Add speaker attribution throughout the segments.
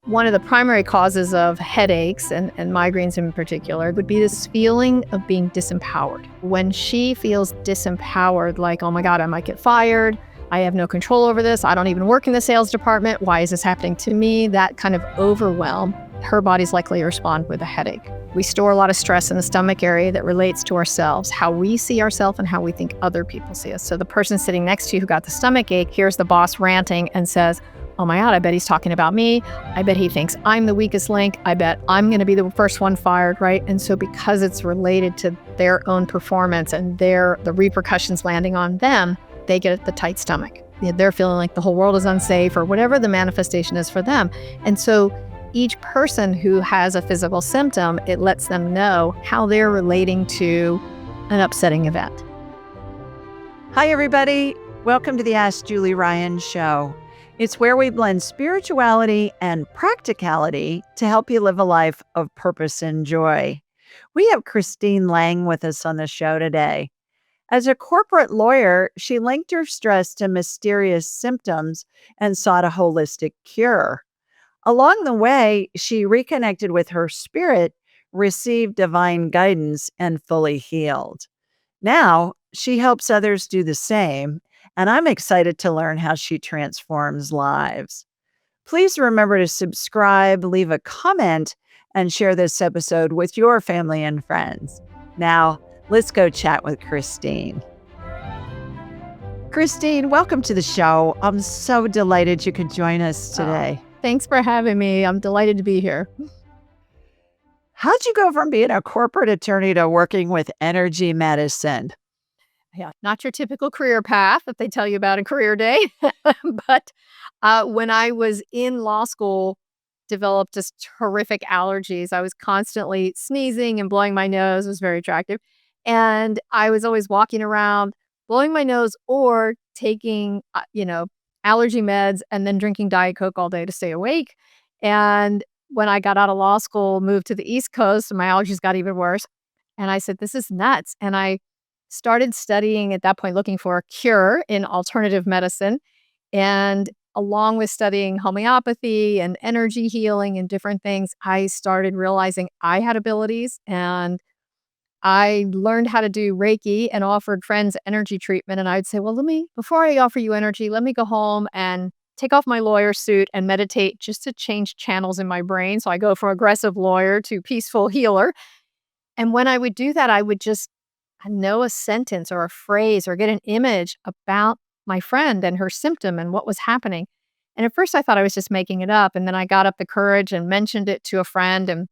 Speaker 1: One of the primary causes of headaches and migraines in particular would be this feeling of being disempowered. When she feels disempowered, like, oh my God, I might get fired. I have no control over this. I don't even work in the sales department. Why is this happening to me? That kind of overwhelm, her body's likely to respond with a headache. We store a lot of stress in the stomach area that relates to ourselves, how we see ourselves and how we think other people see us. So the person sitting next to you who got the stomach ache hears the boss ranting and says, oh my God, I bet he's talking about me. I bet he thinks I'm the weakest link. I bet I'm going to be the first one fired, right? And so because it's related to their own performance and the repercussions landing on them, they get the tight stomach. They're feeling like the whole world is unsafe or whatever the manifestation is for them. And so each person who has a physical symptom, it lets them know how they're relating to an upsetting event.
Speaker 2: Hi, everybody. Welcome to the Ask Julie Ryan Show. It's where we blend spirituality and practicality to help you live a life of purpose and joy. We have Christine Lang with us on the show today. As a corporate lawyer, she linked her stress to mysterious symptoms and sought a holistic cure. Along the way, she reconnected with her spirit, received divine guidance, and fully healed. Now, she helps others do the same, and I'm excited to learn how she transforms lives. Please remember to subscribe, leave a comment, and share this episode with your family and friends. Now, let's go chat with Christine. Christine, welcome to the show. I'm so delighted you could join us today.
Speaker 1: Thanks for having me. I'm delighted to be here.
Speaker 2: How'd you go from being a corporate attorney to working with energy medicine?
Speaker 1: Yeah, not your typical career path that they tell you about in Career Day. But when I was in law school, developed just horrific allergies. I was constantly sneezing and blowing my nose. It was very attractive. And I was always walking around, blowing my nose or taking, allergy meds and then drinking Diet Coke all day to stay awake. And when I got out of law school, moved to the East Coast, and my allergies got even worse. And I said, this is nuts. And I started studying at that point, looking for a cure in alternative medicine. And along with studying homeopathy and energy healing and different things, I started realizing I had abilities, and I learned how to do Reiki and offered friends energy treatment. And I'd say, well, before I offer you energy, let me go home and take off my lawyer suit and meditate just to change channels in my brain. So I go from aggressive lawyer to peaceful healer. And when I would do that, I would just know a sentence or a phrase or get an image about my friend and her symptom and what was happening. And at first I thought I was just making it up. And then I got up the courage and mentioned it to a friend. And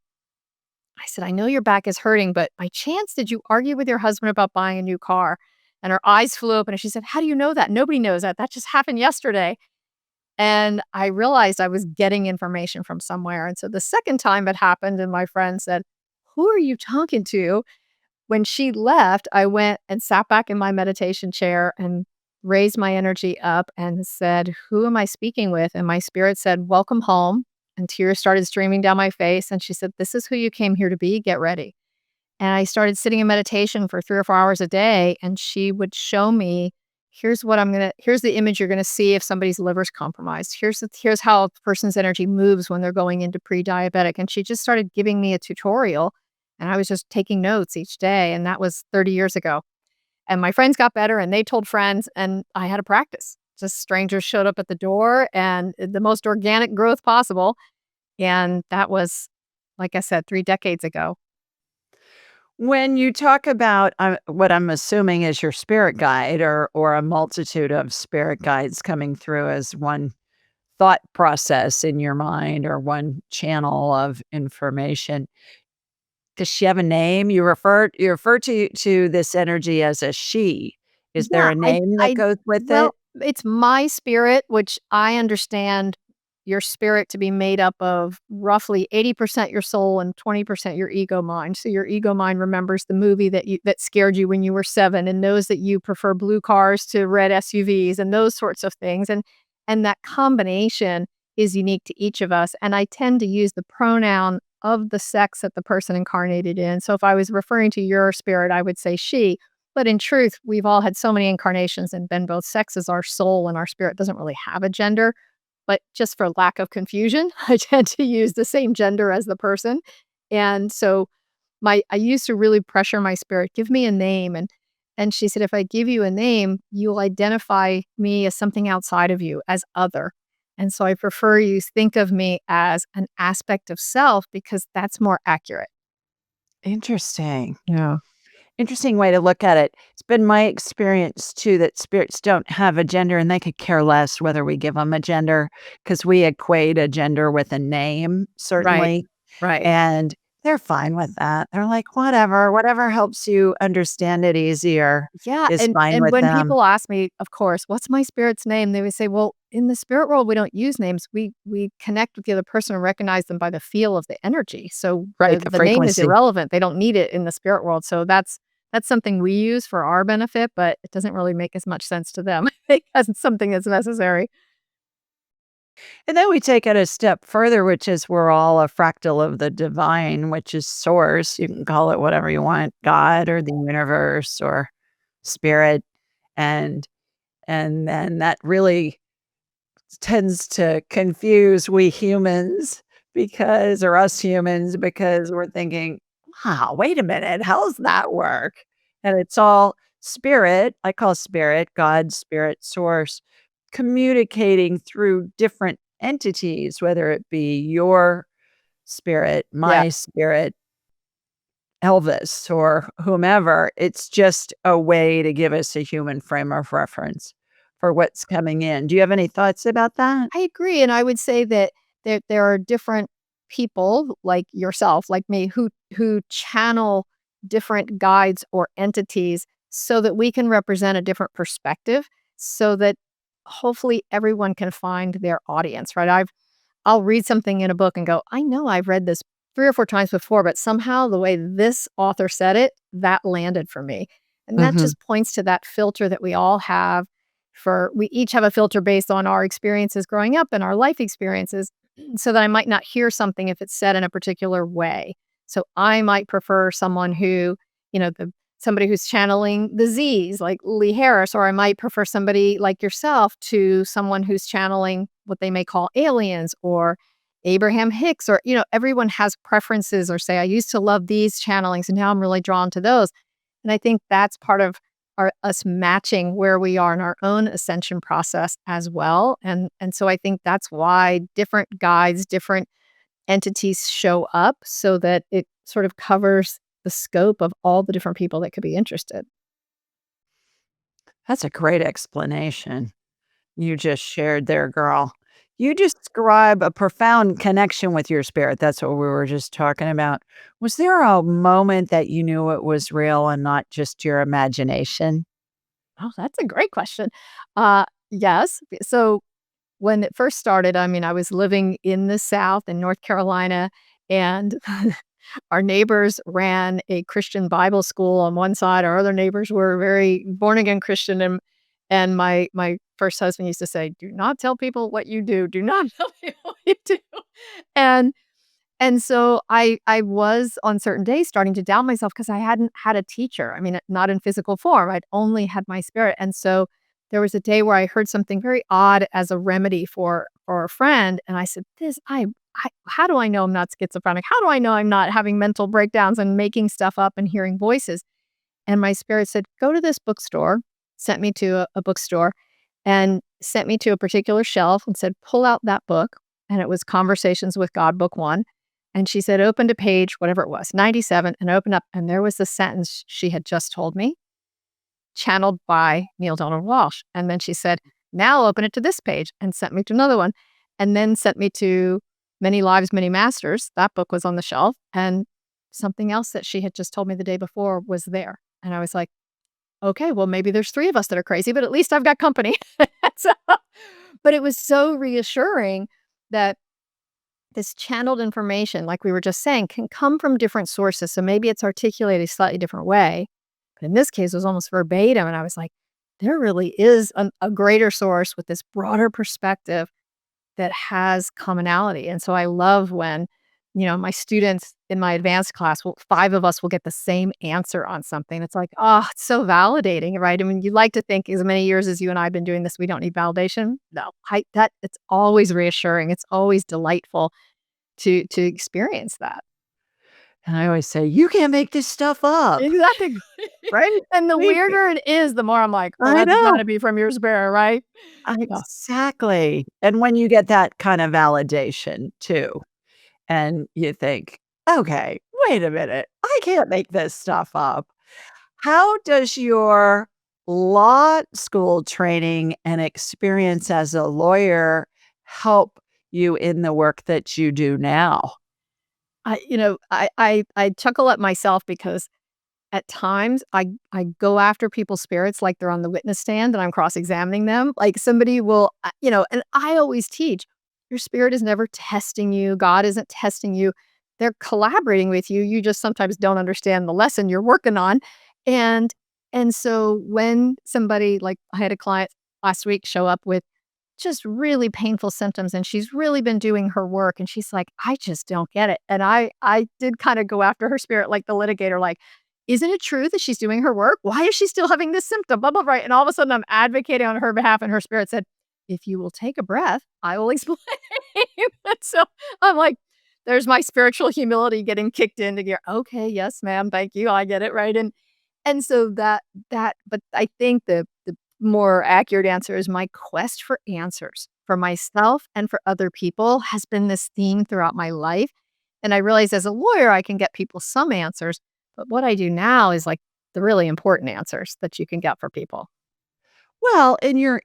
Speaker 1: I said, I know your back is hurting, but by chance, did you argue with your husband about buying a new car? And her eyes flew open and she said, how do you know that? Nobody knows that. That just happened yesterday. And I realized I was getting information from somewhere. And so the second time it happened and my friend said, who are you talking to? When she left, I went and sat back in my meditation chair and raised my energy up and said, who am I speaking with? And my spirit said, welcome home. And tears started streaming down my face. And she said, this is who you came here to be. Get ready. And I started sitting in meditation for 3 or 4 hours a day. And she would show me, here's the image you're going to see if somebody's liver's compromised. Here's how a person's energy moves when they're going into pre-diabetic. And she just started giving me a tutorial. And I was just taking notes each day. And that was 30 years ago. And my friends got better and they told friends and I had a practice. Just strangers showed up at the door and the most organic growth possible. And that was, like I said, 3 decades ago.
Speaker 2: When you talk about what I'm assuming is your spirit guide or a multitude of spirit guides coming through as one thought process in your mind or one channel of information, does she have a name? You refer to this energy as a she. Is there
Speaker 1: Yeah,
Speaker 2: a name that goes with it?
Speaker 1: it's my spirit, which I understand your spirit to be made up of roughly 80% your soul and 20% your ego mind. So your ego mind remembers the movie that scared you when you were 7 and knows that you prefer blue cars to red SUVs and those sorts of things. And that combination is unique to each of us. And I tend to use the pronoun of the sex that the person incarnated in. So if I was referring to your spirit, I would say she. But in truth, we've all had so many incarnations and been both sexes. Our soul and our spirit doesn't really have a gender. but just for lack of confusion, I tend to use the same gender as the person. And so I used to really pressure my spirit, "Give me a name," and she said, "If I give you a name, you'll identify me as something outside of you, as other. And so I prefer you think of me as an aspect of self because that's more accurate."
Speaker 2: Interesting.
Speaker 1: Yeah.
Speaker 2: Interesting way to look at it. It's been my experience too that spirits don't have a gender and they could care less whether we give them a gender because we equate a gender with a name,
Speaker 1: Right.
Speaker 2: certainly.
Speaker 1: Right.
Speaker 2: And they're fine with that. They're like, whatever helps you understand it easier
Speaker 1: Yeah,
Speaker 2: is fine
Speaker 1: and
Speaker 2: with
Speaker 1: when
Speaker 2: them.
Speaker 1: people ask me, of course, "What's my spirit's name?" They would say, "Well, in the spirit world, we don't use names. We connect with the other person and recognize them by the feel of the energy. So
Speaker 2: Right.
Speaker 1: the
Speaker 2: The
Speaker 1: the name is
Speaker 2: frequency.
Speaker 1: irrelevant. They don't need it in the spirit world." So that's something we use for our benefit, but it doesn't really make as much sense to them because it's something that's necessary.
Speaker 2: And then we take it a step further, which is we're all a fractal of the divine, which is source. You can call it whatever you want, God or the universe or spirit. And and then that really tends to confuse we humans because or us humans because we're thinking, wow, wait a minute, how's that work? And it's all spirit, I call spirit, God, spirit, source, communicating through different entities, whether it be your spirit,
Speaker 1: Yeah.
Speaker 2: my spirit, Elvis, or whomever. It's just a way to give us a human frame of reference for what's coming in. Do you have any thoughts about that?
Speaker 1: I agree, and I would say that there are different people like yourself, like me, who channel different guides or entities so that we can represent a different perspective, so that hopefully everyone can find their audience, right? I'll read something in a book and go, "I know I've read this 3 or 4 times before, but somehow the way this author said it, that landed for me." And that
Speaker 2: Mhm.
Speaker 1: just points to that filter that we all have for we each have a filter based on our experiences growing up and our life experiences, so that I might not hear something if it's said in a particular way. So I might prefer someone who, somebody who's channeling the Z's, like Lee Harris, or I might prefer somebody like yourself to someone who's channeling what they may call aliens or Abraham Hicks, or, everyone has preferences or say, I used to love these channelings and now I'm really drawn to those. And I think that's part of us matching where we are in our own ascension process as well. And so I think that's why different guides, different entities show up so that it sort of covers the scope of all the different people that could be interested.
Speaker 2: That's a great explanation you just shared there, girl. You describe a profound connection with your spirit. That's what we were just talking about. Was there a moment that you knew it was real and not just your imagination?
Speaker 1: Oh, that's a great question. Yes. So when it first started, I mean, I was living in the South in North Carolina, and our neighbors ran a Christian Bible school on one side. Our other neighbors were very born again Christian, and my first husband used to say, "Do not tell people what you do. Do not tell people what you do." And and so I was on certain days starting to doubt myself because I hadn't had a teacher. I mean, not in physical form. I'd only had my spirit. And so there was a day where I heard something very odd as a remedy for a friend, and I said, "This I how do I know I'm not schizophrenic? How do I know I'm not having mental breakdowns and making stuff up and hearing voices?" And my spirit said, "Go to this bookstore," sent me to a bookstore and sent me to a particular shelf and said, "Pull out that book." And it was Conversations with God, book 1. And she said, "Open to page," whatever it was, 97, and open up. And there was the sentence she had just told me, channeled by Neil Donald Walsh. And then she said, "Now open it to this page," and sent me to another one. And then sent me to Many Lives, Many Masters. That book was on the shelf. And something else that she had just told me the day before was there. And I was like, okay, well, maybe there's 3 of us that are crazy, but at least I've got company. So but it was so reassuring that this channeled information, like we were just saying, can come from different sources. So maybe it's articulated a slightly different way. But in this case, it was almost verbatim. And I was like, there really is a greater source with this broader perspective that has commonality. And so I love when my students in my advanced class will 5 of us will get the same answer on something. It's like, oh, it's so validating, right? I mean, you like to think as many years as you and I have been doing this, we don't need validation. No, it's always reassuring. It's always delightful to experience that.
Speaker 2: And I always say, "You can't make this stuff up."
Speaker 1: Exactly, right? And the
Speaker 2: Believe me.
Speaker 1: weirder it is, the more I'm like, "Well,
Speaker 2: I
Speaker 1: that's
Speaker 2: know.
Speaker 1: gotta be from your spirit, right?" Yeah.
Speaker 2: Exactly. And when you get that kind of validation too, and you think, "Okay, wait a minute. I can't make this stuff up." How does your law school training and experience as a lawyer help you in the work that you do now?
Speaker 1: I chuckle at myself because at times, I go after people's spirits like they're on the witness stand and I'm cross-examining them. Like, somebody will, and I always teach, your spirit is never testing you. God isn't testing you. They're collaborating with you. You just sometimes don't understand the lesson you're working on. And and so when somebody like I had a client last week show up with just really painful symptoms, and she's really been doing her work, and she's like, "I just don't get it." And I did kinda go after her spirit like the litigator, like, "Isn't it true that she's doing her work? Why is she still having this symptom? Blah, blah, right?" And all of a sudden, I'm advocating on her behalf, and her spirit said, "If you will take a breath, I will explain." And so I'm like, there's my spiritual humility getting kicked into gear. "Okay, yes, ma'am, thank you, I get it," right? And so but I think the more accurate answer is my quest for answers for myself and for other people has been this theme throughout my life. And I realize as a lawyer, I can get people some answers, but what I do now is like the really important answers that you can get for people.
Speaker 2: Well, and your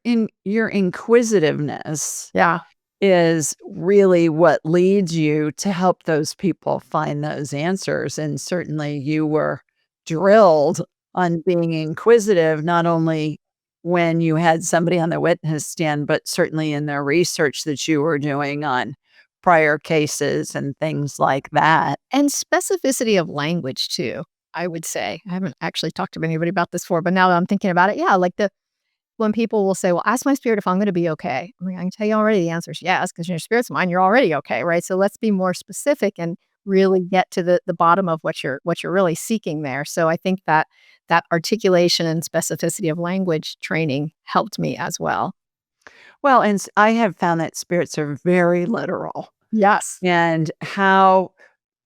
Speaker 2: inquisitiveness
Speaker 1: Yeah.
Speaker 2: is really what leads you to help those people find those answers, and certainly you were drilled on being inquisitive, not only when you had somebody on the witness stand, but certainly in the research that you were doing on prior cases and things like that.
Speaker 1: And specificity of language too, I would say. I haven't actually talked to anybody about this before, but now that I'm thinking about it, yeah, like when people will say, "Well, ask my spirit if I'm gonna be okay." I'm like, "I can tell you already the answer is yes, because your spirit's mine, you're already okay, right?" So let's be more specific and really get to the bottom of what you're really seeking there. So I think that articulation and specificity of language training helped me as well.
Speaker 2: Well, and I have found that spirits are very literal,
Speaker 1: Yes.
Speaker 2: and how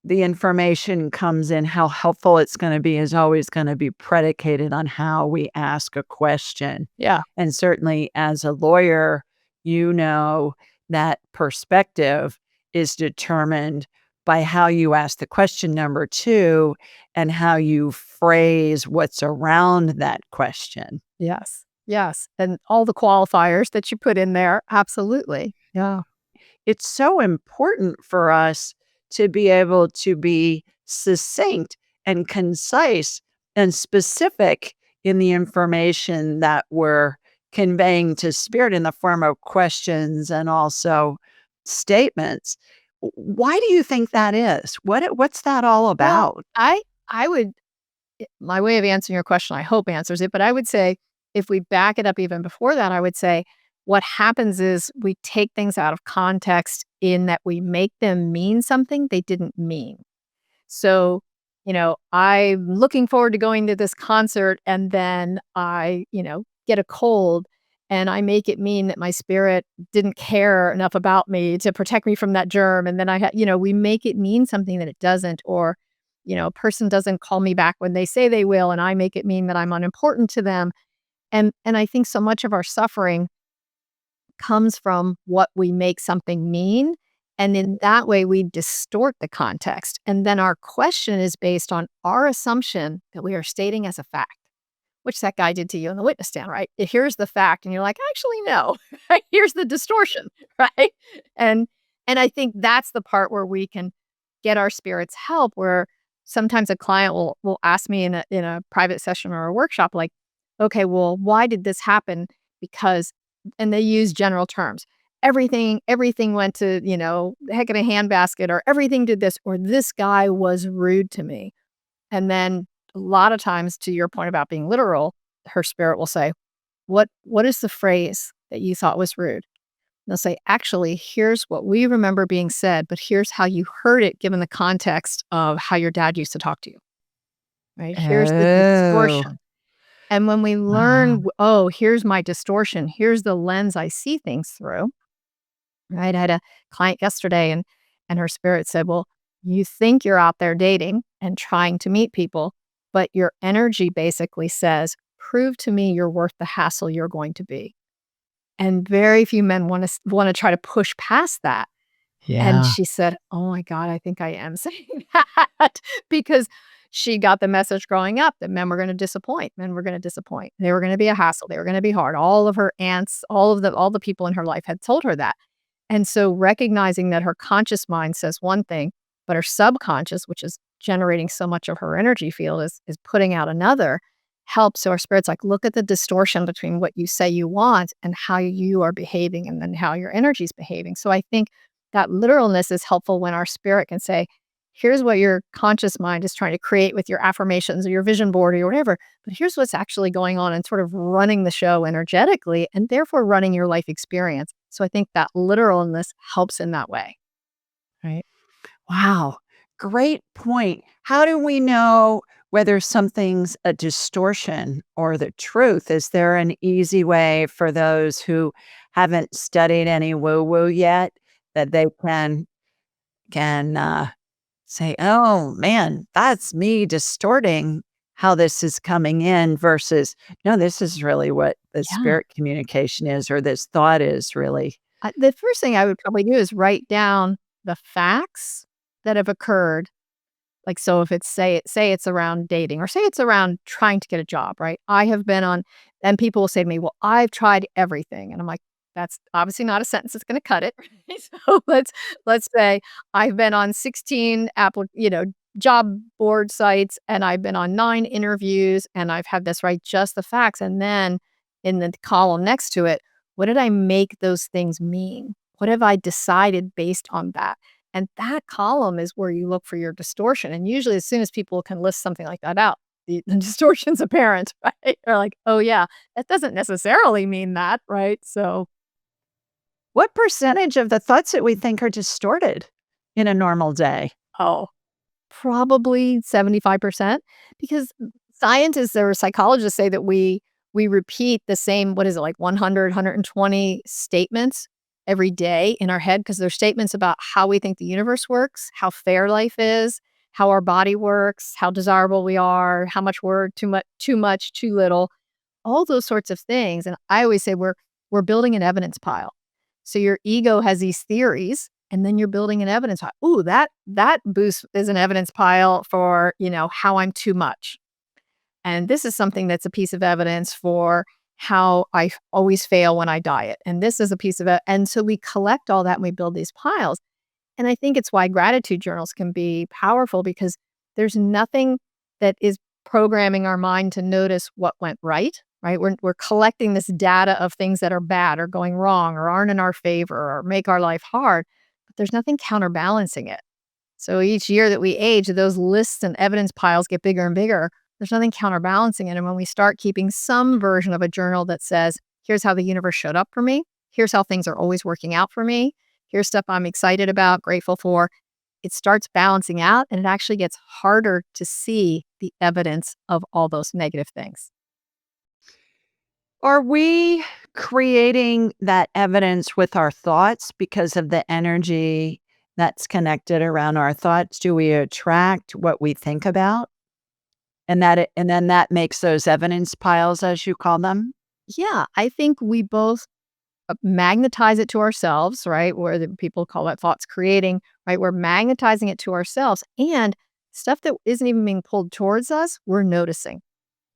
Speaker 2: the information comes in, how helpful it's gonna be is always gonna be predicated on how we ask a question.
Speaker 1: Yeah.
Speaker 2: And certainly as a lawyer, you know that perspective is determined by how you ask the question number 2 and how you phrase what's around that question.
Speaker 1: Yes. Yes. And all the qualifiers that you put in there, absolutely. Yeah.
Speaker 2: It's so important for us to be able to be succinct and concise and specific in the information that we're conveying to spirit in the form of questions and also statements. Why do you think that is? What's that all
Speaker 1: Well,
Speaker 2: about?
Speaker 1: I would my way of answering your question, I hope answers it, but I would say if we back it up even before that, I would say what happens is we take things out of context in that we make them mean something they didn't mean. So, I'm looking forward to going to this concert and then I get a cold and I make it mean that my spirit didn't care enough about me to protect me from that germ. And then we make it mean something that it doesn't. Or, a person doesn't call me back when they say they will, and I make it mean that I'm unimportant to them. And I think so much of our suffering comes from what we make something mean. And in that way, we distort the context. And then our question is based on our assumption that we are stating as a fact, which that guy did to you in the witness stand, right? Here's the fact. And you're like, actually, no, right? Here's the distortion, right? And and I think that's the part where we can get our spirits help, where sometimes a client will ask me in a private session or a workshop, like, okay, well, why did this happen? Because and they use general terms. Everything went to, heck in a handbasket, or everything did this, or this guy was rude to me. And then a lot of times, to your point about being literal, her spirit will say, what is the phrase that you thought was rude? They'll say, actually, here's what we remember being said, but here's how you heard it given the context of how your dad used to talk to you, right? Here's the
Speaker 2: Oh,
Speaker 1: distortion. And when we
Speaker 2: wow.
Speaker 1: learn, oh, here's my distortion, here's the lens I see things through, right? I had a client yesterday and her spirit said, well, you think you're out there dating and trying to meet people, but your energy basically says, prove to me you're worth the hassle you're going to be. And very few men want to try to push past that. And
Speaker 2: Yeah.
Speaker 1: she said, "Oh my god, I think I am saying that," because she got the message growing up that men were gonna disappoint, men were gonna disappoint. They were gonna be a hassle, they were gonna be hard. All of her aunts, all the people in her life had told her that. And so recognizing that her conscious mind says one thing, but her subconscious, which is generating so much of her energy field, is putting out another, helps. So our spirit's like, look at the distortion between what you say you want and how you are behaving and then how your energy is behaving. So I think that literalness is helpful when our spirit can say, here's what your conscious mind is trying to create with your affirmations or your vision board or whatever, but here's what's actually going on and sort of running the show energetically and therefore running your life experience. So I think that literalness helps in that way. Right.
Speaker 2: Wow. Great point. How do we know whether something's a distortion or the truth? Is there an easy way for those who haven't studied any woo-woo yet that they can say, "Oh, man, that's me distorting how this is coming in," versus, "No, this is really what the
Speaker 1: Yeah.
Speaker 2: spirit communication is or this thought is really."
Speaker 1: The first thing I would probably do is write down the facts that have occurred. Like, so if it's say it's around dating or say it's around trying to get a job, right? I have been on and people will say to me, "Well, I've tried everything." And I'm like, "That's obviously not a sentence that's gonna cut it." Right? So let's say I've been on 16 job board sites and I've been on 9 interviews and I've had this write just the facts. And then in the column next to it, what did I make those things mean? What have I decided based on that? And that column is where you look for your distortion, and usually as soon as people can list something like that out, the distortion's apparent, right? They're like, "Oh, yeah, that doesn't necessarily mean that," right? So,
Speaker 2: What percentage of the thoughts that we think are distorted in a normal day?
Speaker 1: oh, probably 75% because scientists or psychologists say that we repeat the same, what is it, like 100, statements every day in our head because they're statements about how we think the universe works, how fair life is, how our body works, how desirable we are, how much we're too much, too little, all those sorts of things. And I always say we're building an evidence pile. So your ego has these theories, and then you're building an evidence pile. Ooh, that boost is an evidence pile for, how I'm too much. And this is something that's a piece of evidence for how I always fail when I diet. And this is a piece of it. And so we collect all that and we build these piles. And I think it's why gratitude journals can be powerful because there's nothing that is programming our mind to notice what went right, right? We're collecting this data of things that are bad or going wrong or aren't in our favor or make our life hard, but there's nothing counterbalancing it. So each year that we age, those lists and evidence piles get bigger and bigger. There's nothing counterbalancing it. And when we start keeping some version of a journal that says, here's how the universe showed up for me, here's how things are always working out for me, here's stuff I'm excited about, grateful for, it starts balancing out and it actually gets harder to see the evidence of all those negative things.
Speaker 2: Are we creating that evidence with our thoughts because of the energy that's connected around our thoughts? Do we attract what we think about? And then that makes those evidence piles, as you call them?
Speaker 1: Yeah, I think we both magnetize it to ourselves, right? Where the people call that thoughts creating, right? We're magnetizing it to ourselves and stuff that isn't even being pulled towards us, we're noticing.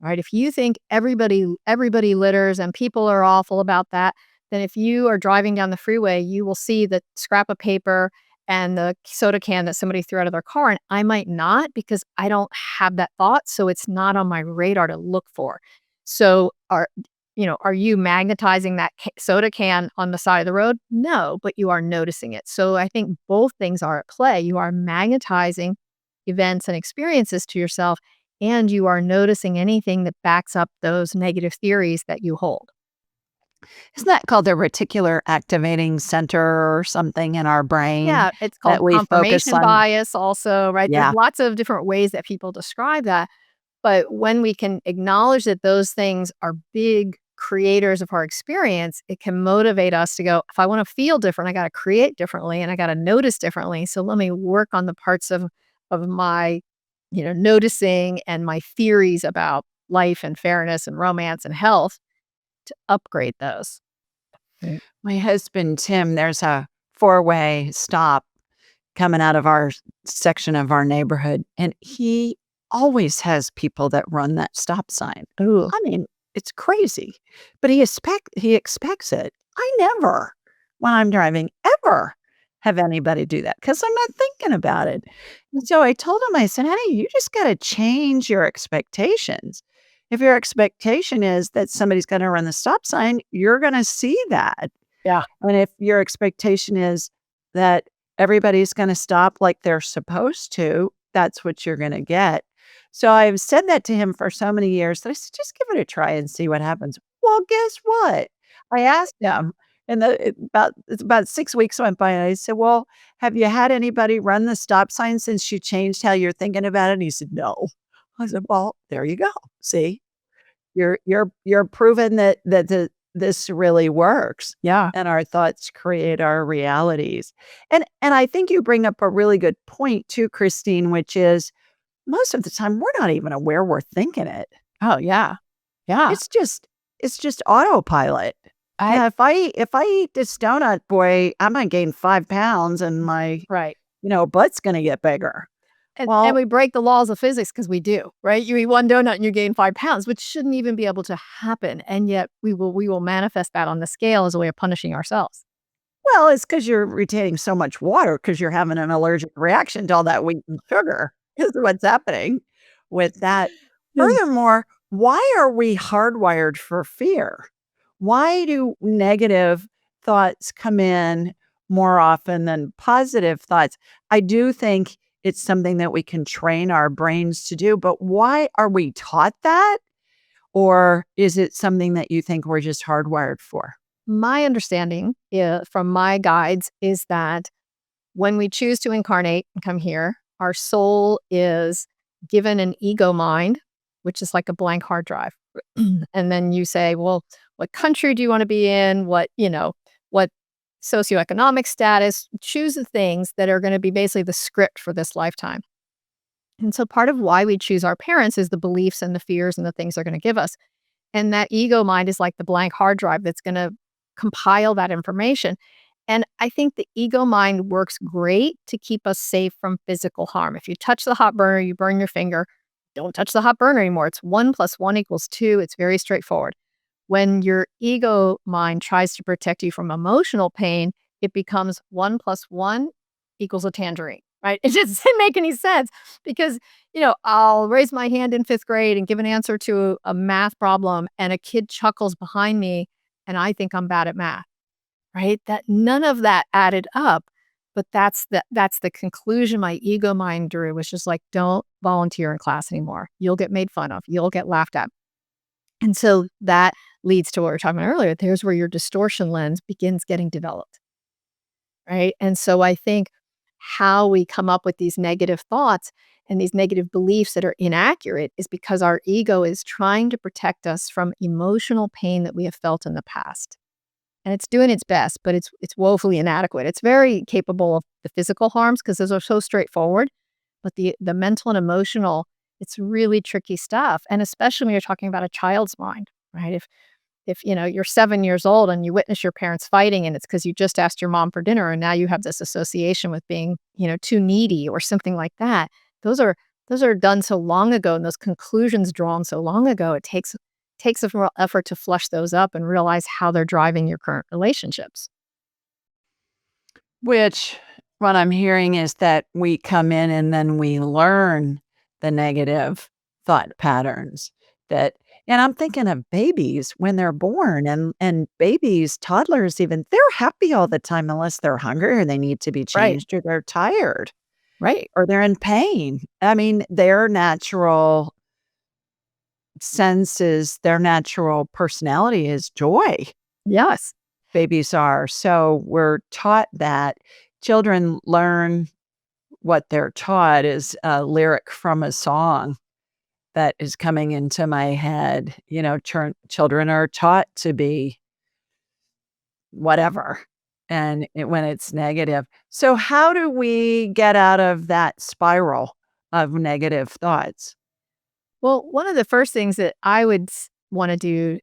Speaker 1: Right? If you think everybody litters and people are awful about that, then if you are driving down the freeway, you will see the scrap of paper and the soda can that somebody threw out of their car. And I might not because I don't have that thought. So it's not on my radar to look for. So are you magnetizing that soda can on the side of the road? No, but you are noticing it. So I think both things are at play. You are magnetizing events and experiences to yourself and you are noticing anything that backs up those negative theories that you hold.
Speaker 2: Isn't that called the reticular activating center or something in our brain
Speaker 1: Yeah, it's
Speaker 2: that
Speaker 1: called
Speaker 2: we focus
Speaker 1: confirmation
Speaker 2: on?
Speaker 1: bias also, right? There's
Speaker 2: Yeah.
Speaker 1: lots of different ways that people describe that. But when we can acknowledge that those things are big creators of our experience, it can motivate us to go, if I want to feel different, I got to create differently and I got to notice differently. So let me work on the parts of my, noticing and my theories about life and fairness and romance and health to upgrade those. Right.
Speaker 2: My husband, Tim, there's a four-way stop coming out of our section of our neighborhood, and he always has people that run that stop sign.
Speaker 1: Ooh.
Speaker 2: I mean, it's crazy, but he expects it. I never, when I'm driving, ever have anybody do that because I'm not thinking about it. And so I told him, I said, "Honey, you just got to change your expectations. If your expectation is that somebody's going to run the stop sign, you're going to see that.
Speaker 1: Yeah.
Speaker 2: And if your expectation is that everybody's gonna stop like they're supposed to, that's what you're gonna get." So I've said that to him for so many years that I said, "Just give it a try and see what happens." Well, guess what? I asked him, and it's about 6 weeks went by, and I said, "Well, have you had anybody run the stop sign since you changed how you're thinking about it?" And he said, "No." I said, "Well, there you go. See? You're proving that this really works,
Speaker 1: Yeah.
Speaker 2: and our thoughts create our realities." And I think you bring up a really good point too, Christine, which is most of the time, we're not even aware we're thinking it.
Speaker 1: Oh, yeah. Yeah.
Speaker 2: It's just it's just autopilot.
Speaker 1: I
Speaker 2: Yeah, if I eat this donut, boy, I'm gonna gain 5 pounds and my,
Speaker 1: Right.
Speaker 2: butt's gonna get bigger.
Speaker 1: And
Speaker 2: Well,
Speaker 1: we break the laws of physics because we do, right? You eat 1 donut and you gain 5 pounds, which shouldn't even be able to happen, and yet we will manifest that on the scale as a way of punishing ourselves.
Speaker 2: Well, it's because 'cause you're retaining so much water because 'cause you're having an allergic reaction to all that wheat and sugar is what's happening with that.
Speaker 1: Mm.
Speaker 2: Furthermore, why are we hardwired for fear? Why do negative thoughts come in more often than positive thoughts? I do think it's something that we can train our brains to do, but why are we taught that? Or is it something that you think we're just hardwired for?
Speaker 1: My understanding, from my guides is that when we choose to incarnate and come here, our soul is given an ego mind, which is like a blank hard drive. And then you say, well, what country do you want to be in? What socioeconomic status? Choose the things that are going to be basically the script for this lifetime. And so part of why we choose our parents is the beliefs and the fears and the things they're going to give us. And that ego mind is like the blank hard drive that's going to compile that information. And I think the ego mind works great to keep us safe from physical harm. If you touch the hot burner, you burn your finger. Don't touch the hot burner anymore. It's 1 + 1 = 2. It's very straightforward. When your ego mind tries to protect you from emotional pain, it becomes 1 + 1 = a tangerine, right? It just doesn't make any sense because, I'll raise my hand in 5th grade and give an answer to a math problem, and a kid chuckles behind me, and I think I'm bad at math, right? That none of that added up. But that's the conclusion my ego mind drew, was just like, don't volunteer in class anymore. You'll get made fun of. You'll get laughed at. And so that leads to what we were talking about earlier. There's where your distortion lens begins getting developed, right? And so I think how we come up with these negative thoughts and these negative beliefs that are inaccurate is because our ego is trying to protect us from emotional pain that we have felt in the past. And it's doing its best, but it's woefully inadequate. It's very capable of the physical harms because those are so straightforward, but the mental and emotional, it's really tricky stuff. And especially when you're talking about a child's mind, right? If you're 7 years old and you witness your parents fighting and it's because you just asked your mom for dinner and now you have this association with being, too needy or something like that. Those are done so long ago and those conclusions drawn so long ago. It takes a real effort to flush those up and realize how they're driving your current relationships.
Speaker 2: Which what I'm hearing is that we come in and then we learn the negative thought patterns that and I'm thinking of babies when they're born and babies, toddlers even, they're happy all the time unless they're hungry or they need to be
Speaker 1: Right.
Speaker 2: changed or they're tired
Speaker 1: Right.
Speaker 2: or they're in pain. I mean, their natural senses, their natural personality is joy.
Speaker 1: Yes.
Speaker 2: babies are. So we're taught that children learn what they're taught is a lyric from a song that is coming into my head. Children are taught to be whatever, and when it's negative. So how do we get out of that spiral of negative thoughts?
Speaker 1: Well, one of the first things that I would want to do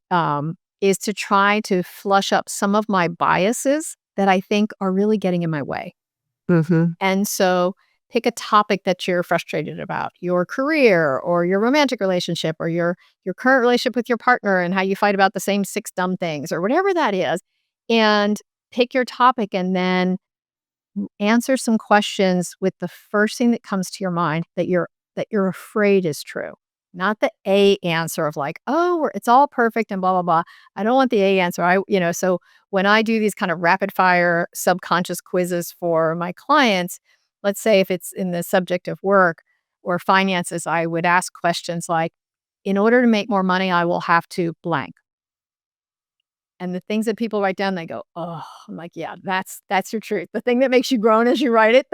Speaker 1: is to try to flush up some of my biases that I think are really getting in my way.
Speaker 2: Mhm.
Speaker 1: And so pick a topic that you're frustrated about, your career or your romantic relationship or your current relationship with your partner and how you fight about the same six dumb things or whatever that is. And pick your topic and then answer some questions with the first thing that comes to your mind that you're afraid is true. Not the A answer of like, "Oh, it's all perfect and blah blah blah." I don't want the A answer. So when I do these kind of rapid fire subconscious quizzes for my clients, let's say if it's in the subject of work or finances, I would ask questions like, "In order to make more money, I will have to blank." And the things that people write down, they go, "Oh," I'm like, "Yeah, that's your truth." The thing that makes you groan as you write it,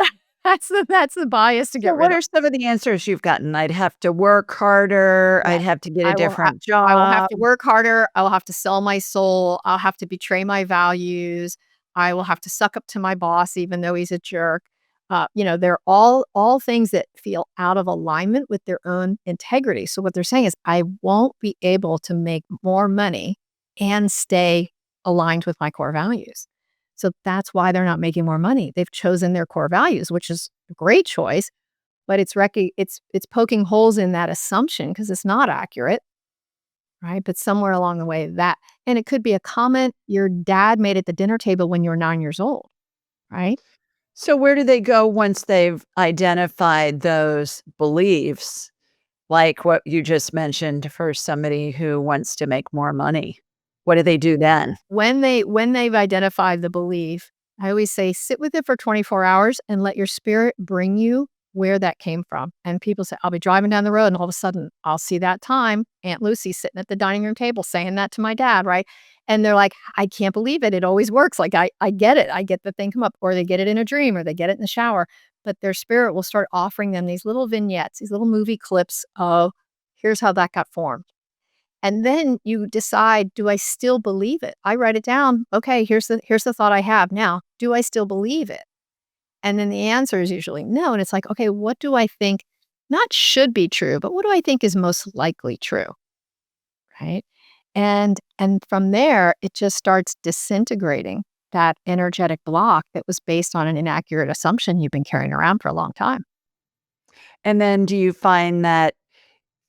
Speaker 1: that's the bias to
Speaker 2: So
Speaker 1: get
Speaker 2: what
Speaker 1: rid of.
Speaker 2: are some of the answers you've gotten? I'd have to work harder, I'd
Speaker 1: Yes.
Speaker 2: have to get a
Speaker 1: I will ha
Speaker 2: different
Speaker 1: I will have
Speaker 2: job.
Speaker 1: to work harder, I will have to sell my soul, I'll have to betray my values, I will have to suck up to my boss even though he's a jerk. They're all things that feel out of alignment with their own integrity. So what they're saying is, "I won't be able to make more money and stay aligned with my core values." So that's why they're not making more money. They've chosen their core values, which is a great choice, but it's poking holes in that assumption because it's not accurate, right? But somewhere along the way that and it could be a comment your dad made at the dinner table when you were 9 years old, right?
Speaker 2: So where do they go once they've identified those beliefs, like what you just mentioned for somebody who wants to make more money? What do they do then?
Speaker 1: When they've identified the belief, I always say, "Sit with it for 24 hours and let your spirit bring you where that came from." And people say, "I'll be driving down the road and all of a sudden I'll see that time Aunt Lucy sitting at the dining room table saying that to my dad," right? And they're like, "I can't believe it. It always works. Like I get it. I get the thing come up," or they get it in a dream or they get it in the shower. But their spirit will start offering them these little vignettes, these little movie clips of here's how that got formed. And then you decide, do I still believe it? I write it down. Okay, here's the thought I have. Now, do I still believe it? And then the answer is usually no. And it's like, okay, what do I think not should be true, but what do I think is most likely true? Right. And from there, it just starts disintegrating that energetic block that was based on an inaccurate assumption you've been carrying around for a long time.
Speaker 2: And then do you find that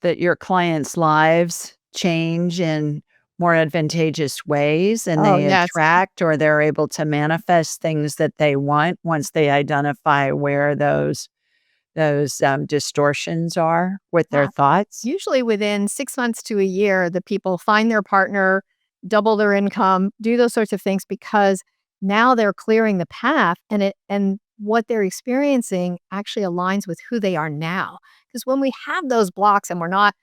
Speaker 2: your clients' lives change in more advantageous ways and
Speaker 1: Oh,
Speaker 2: they
Speaker 1: yes.
Speaker 2: attract or they're able to manifest things that they want once they identify where those distortions are with their
Speaker 1: Yeah.
Speaker 2: thoughts?
Speaker 1: Usually within 6 months to a year, the people find their partner, double their income, do those sorts of things because now they're clearing the path and what they're experiencing actually aligns with who they are now. Because when we have those blocks and we're not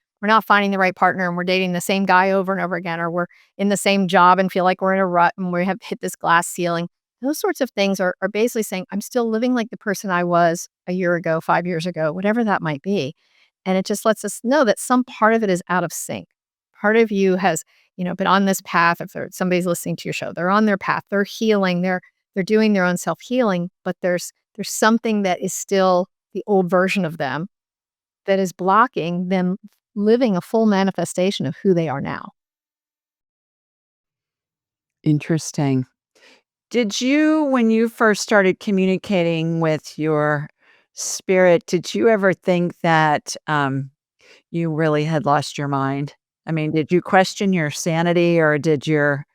Speaker 1: finding the right partner and we're dating the same guy over and over again, or we're in the same job and feel like we're in a rut and we have hit this glass ceiling, those sorts of things are basically saying, I'm still living like the person I was a year ago, 5 years ago, whatever that might be. And it just lets us know that some part of it is out of sync. Part of you has, been on this path. If somebody's listening to your show, they're on their path, they're healing, they're doing their own self-healing, but there's something that is still the old version of them that is blocking them living a full manifestation of who they are now.
Speaker 2: Interesting. Did you, when you first started communicating with your spirit, did you ever think that you really had lost your mind? I mean, did you question your sanity, or did your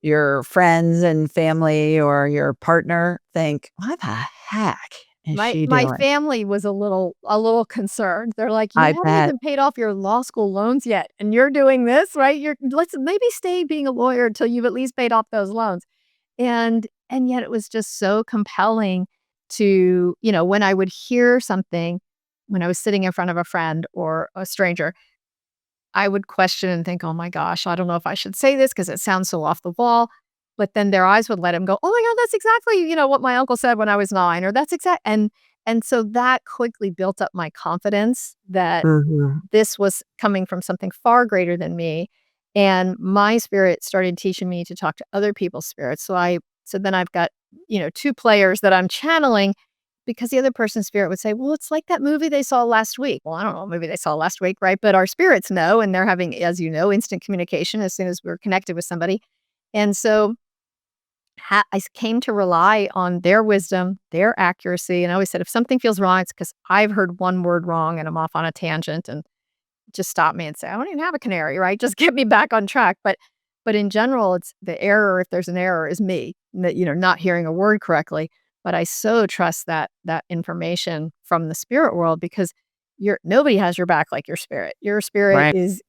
Speaker 2: your friends and family or your partner think, "What the heck is
Speaker 1: My
Speaker 2: she
Speaker 1: my
Speaker 2: doing?"
Speaker 1: family was a little concerned. They're like, "You
Speaker 2: I
Speaker 1: haven't
Speaker 2: bet.
Speaker 1: even paid off your law school loans yet, and you're doing this, right? Let's maybe stay being a lawyer until you've at least paid off those loans." And yet it was just so compelling to, when I would hear something when I was sitting in front of a friend or a stranger, I would question and think, "Oh my gosh, I don't know if I should say this because it sounds so off the wall." But then their eyes would let him go, "Oh my god, that's exactly, what my uncle said when I was 9," or that's exact and so that quickly built up my confidence that
Speaker 2: Mhm.
Speaker 1: this was coming from something far greater than me, and my spirit started teaching me to talk to other people's spirits, so then I've got, 2 players that I'm channeling because the other person's spirit would say, "Well, it's like that movie they saw last week." Well, I don't know what movie they saw last week, right? But our spirits know, and they're having, as you know, instant communication as soon as we're connected with somebody, and so came to rely on their wisdom, their accuracy, and I always said, "If something feels wrong, it's because 'cause I've heard one word wrong and I'm off on a tangent," and just stop me and say, "I don't even have a canary," right? Just get me back on track, but in general, it's the error, if there's an error, is me, that, not hearing a word correctly, but I so trust that information from the spirit world because nobody has your back like your spirit. Your spirit
Speaker 2: Right.
Speaker 1: is,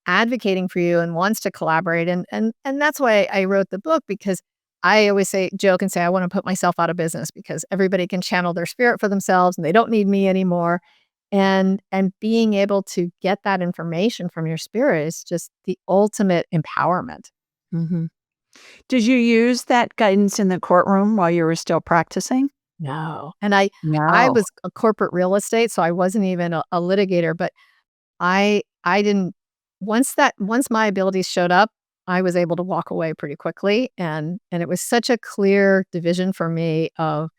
Speaker 1: advocating for you and wants to collaborate, and that's why I wrote the book because I always joke and say, "I wanna put myself out of business because everybody can channel their spirit for themselves, and they don't need me anymore." And being able to get that information from your spirit is just the ultimate empowerment.
Speaker 2: Mhm. Did you use that guidance in the courtroom while you were still practicing?
Speaker 1: No. And I
Speaker 2: No.
Speaker 1: was a corporate real estate, so I wasn't even a litigator, but I didn't once my abilities showed up, I was able to walk away pretty quickly, and it was such a clear division for me of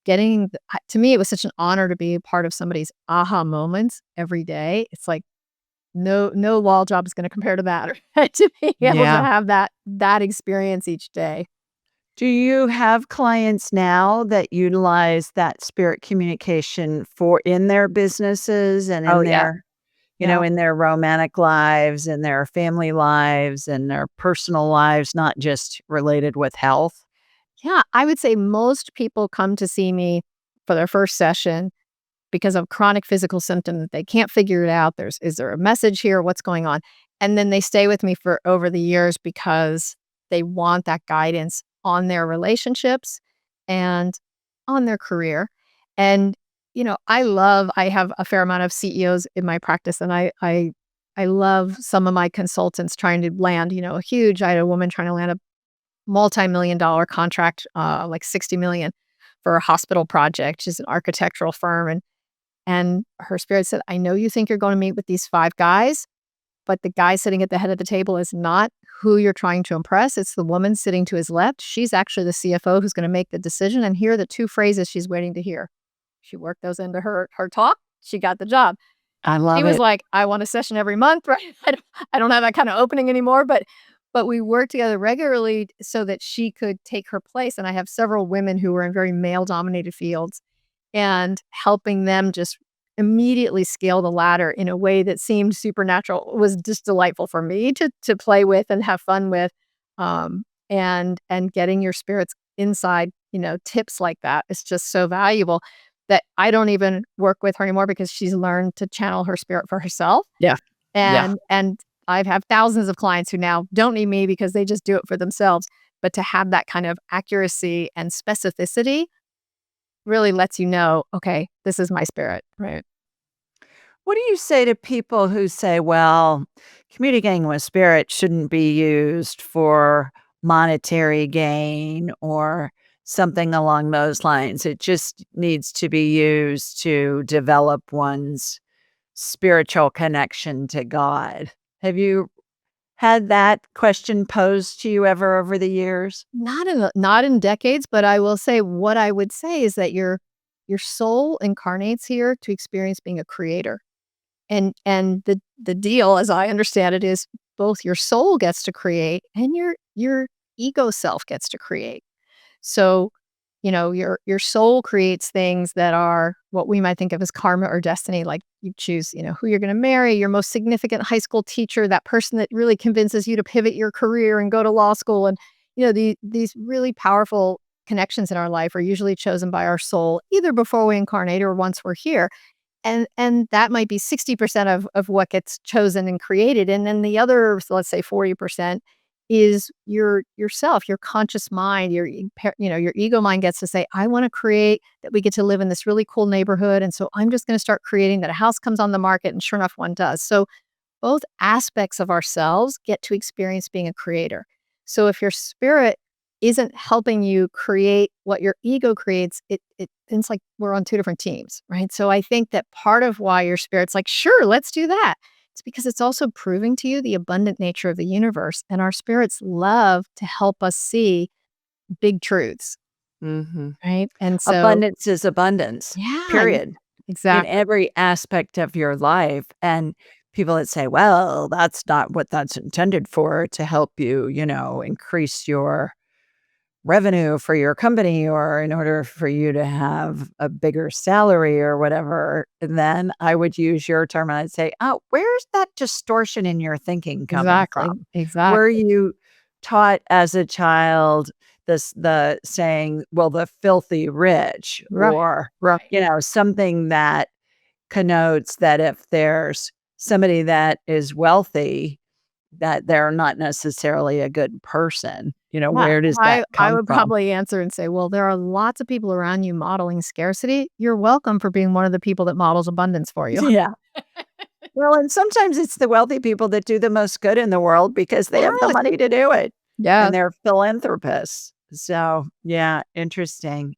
Speaker 1: getting to me, it was such an honor to be a part of somebody's aha moments every day. It's like no law job is gonna compare to that, right? To be able to
Speaker 2: Yeah.
Speaker 1: have that experience each day.
Speaker 2: Do you have clients now that utilize that spirit communication for in their businesses and
Speaker 1: Oh,
Speaker 2: in
Speaker 1: yeah.
Speaker 2: their
Speaker 1: Yeah.
Speaker 2: in their romantic lives and their family lives and their personal lives, not just related with health?
Speaker 1: Yeah, I would say most people come to see me for their first session because of chronic physical symptom that they can't figure it out. Is there a message here? What's going on? And then they stay with me for over the years because they want that guidance on their relationships and on their career. And I have a fair amount of CEOs in my practice, and I love some of my consultants trying to land, a huge. I had a woman trying to land a multi-million-dollar contract, like 60 million for a hospital project. She's an architectural firm, and her spirit said, "I know you think you're gonna meet with these 5 guys, but the guy sitting at the head of the table is not who you're trying to impress. It's the woman sitting to his left. She's actually the CFO who's gonna make the decision, and here are the 2 phrases she's waiting to hear." She worked those into her talk. She got the job.
Speaker 2: I
Speaker 1: She
Speaker 2: love
Speaker 1: was
Speaker 2: it.
Speaker 1: like, "I want a session every month," right? I don't have that kinda opening anymore, but we worked together regularly so that she could take her place, and I have several women who were in very male-dominated fields, and helping them just immediately scale the ladder in a way that seemed supernatural was just delightful for me to play with and have fun with, and getting your spirits inside, tips like that is just so valuable that I don't even work with her anymore because she's learned to channel her spirit for herself,
Speaker 2: Yeah. Yeah.
Speaker 1: and I've have thousands of clients who now don't need me because they just do it for themselves, but to have that kind of accuracy and specificity really lets you know, "Okay, this is my spirit." Right.
Speaker 2: What do you say to people who say, well, communicating with spirit shouldn't be used for monetary gain or something along those lines? It just needs to be used to develop one's spiritual connection to God. Have you had that question posed to you ever over the years?
Speaker 1: Not in decades, but I will say what I would say is that your soul incarnates here to experience being a creator. And the deal, as I understand it, is both your soul gets to create and your ego self gets to create. So, your soul creates things that are what we might think of as karma or destiny, like you choose, who you're gonna marry, your most significant high school teacher, that person that really convinces you to pivot your career and go to law school. And, these really powerful connections in our life are usually chosen by our soul, either before we incarnate or once we're here. And that might be 60% of what gets chosen and created, and then the other, so let's say 40% is yourself, your conscious mind, your ego mind gets to say, "I wanna create that we get to live in this really cool neighborhood, and so I'm just gonna start creating that a house comes on the market," and sure enough, one does. So both aspects of ourselves get to experience being a creator. So if your spirit isn't helping you create what your ego creates, it's like we're on two different teams, right? So I think that part of why your spirit's like, sure, let's do that. It's because it's also proving to you the abundant nature of the universe. And our spirits love to help us see big truths,
Speaker 2: Mhm.
Speaker 1: right? And so,
Speaker 2: Abundance is abundance,
Speaker 1: yeah,
Speaker 2: period, in
Speaker 1: exactly.
Speaker 2: every aspect of your life, and people that say, "Well, that's not what that's intended for, to help you, increase your revenue for your company or in order for you to have a bigger salary or whatever," then I would use your term and I'd say, "Oh, where's that distortion in your thinking coming
Speaker 1: Exactly.
Speaker 2: from? Were
Speaker 1: Exactly.
Speaker 2: you taught as a child the saying, well, the filthy rich,
Speaker 1: Right.
Speaker 2: or,
Speaker 1: Right.
Speaker 2: something that connotes that if there's somebody that is wealthy, that they're not necessarily a good person.
Speaker 1: Yeah,
Speaker 2: Where does that
Speaker 1: I
Speaker 2: come
Speaker 1: would
Speaker 2: from?"
Speaker 1: probably answer and say, "Well, there are lots of people around you modeling scarcity. You're welcome for being one of the people that models abundance for you."
Speaker 2: Yeah. Well, and sometimes it's the wealthy people that do the most good in the world because they have the
Speaker 1: Yes.
Speaker 2: money to do it, and
Speaker 1: Yes.
Speaker 2: they're philanthropists. So, yeah, interesting.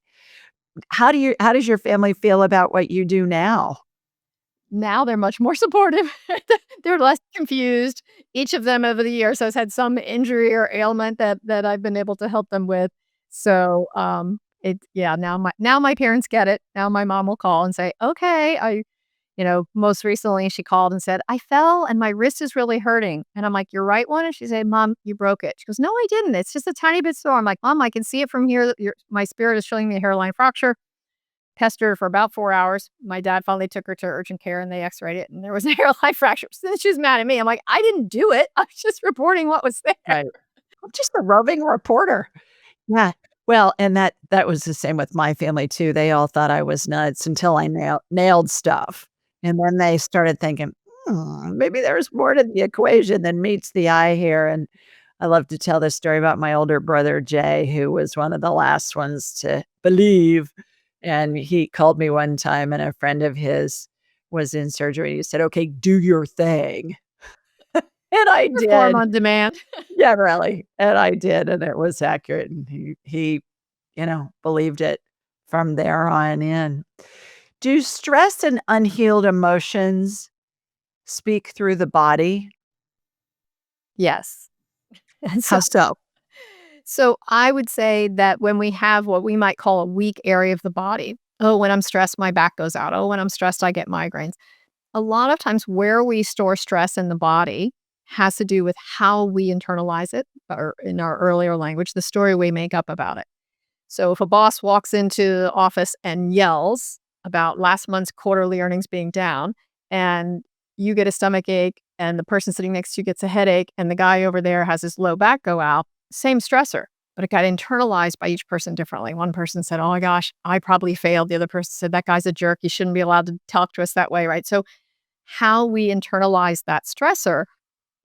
Speaker 2: How does your family feel about what you do now?
Speaker 1: Now they're much more supportive. They're less confused. Each of them over the years has had some injury or ailment that I've been able to help them with. So, yeah, now my parents get it. Now my mom will call and say, "Okay, most recently she called and said, "I fell and my wrist is really hurting." And I'm like, "Your right one?" And she said, "Mom, you broke it." She goes, "No, I didn't. It's just a tiny bit sore." I'm like, "Mom, I can see it from here. My spirit is showing me a hairline fracture." Pestered her for about 4 hours. My dad finally took her to urgent care and they x-rayed it and there was a hairline fracture. So then she was mad at me. I'm like, "I didn't do it. I was just reporting what was there."
Speaker 2: Right. I'm just a roving reporter. Yeah. Well, and that was the same with my family too. They all thought I was nuts until I nailed stuff. And then they started thinking, maybe there's more to the equation than meets the eye here. And I love to tell this story about my older brother, Jay, who was one of the last ones to believe. And he called me one time, and a friend of his was in surgery. He said, "Okay, do your thing." And I
Speaker 1: Perform
Speaker 2: did.
Speaker 1: on demand.
Speaker 2: Yeah, really, and I did, and it was accurate, and he believed it from there on in. Do stress and unhealed emotions speak through the body?
Speaker 1: Yes. And so
Speaker 2: How so?
Speaker 1: so I would say that when we have what we might call a weak area of the body, oh, when I'm stressed, my back goes out. Oh, when I'm stressed, I get migraines. A lot of times where we store stress in the body has to do with how we internalize it, or in our earlier language, the story we make up about it. So if a boss walks into the office and yells about last month's quarterly earnings being down, and you get a stomach ache, and the person sitting next to you gets a headache, and the guy over there has his low back go out, same stressor, but it got internalized by each person differently. One person said, "Oh my gosh, I probably failed." The other person said, "That guy's a jerk. He shouldn't be allowed to talk to us that way." Right. So how we internalize that stressor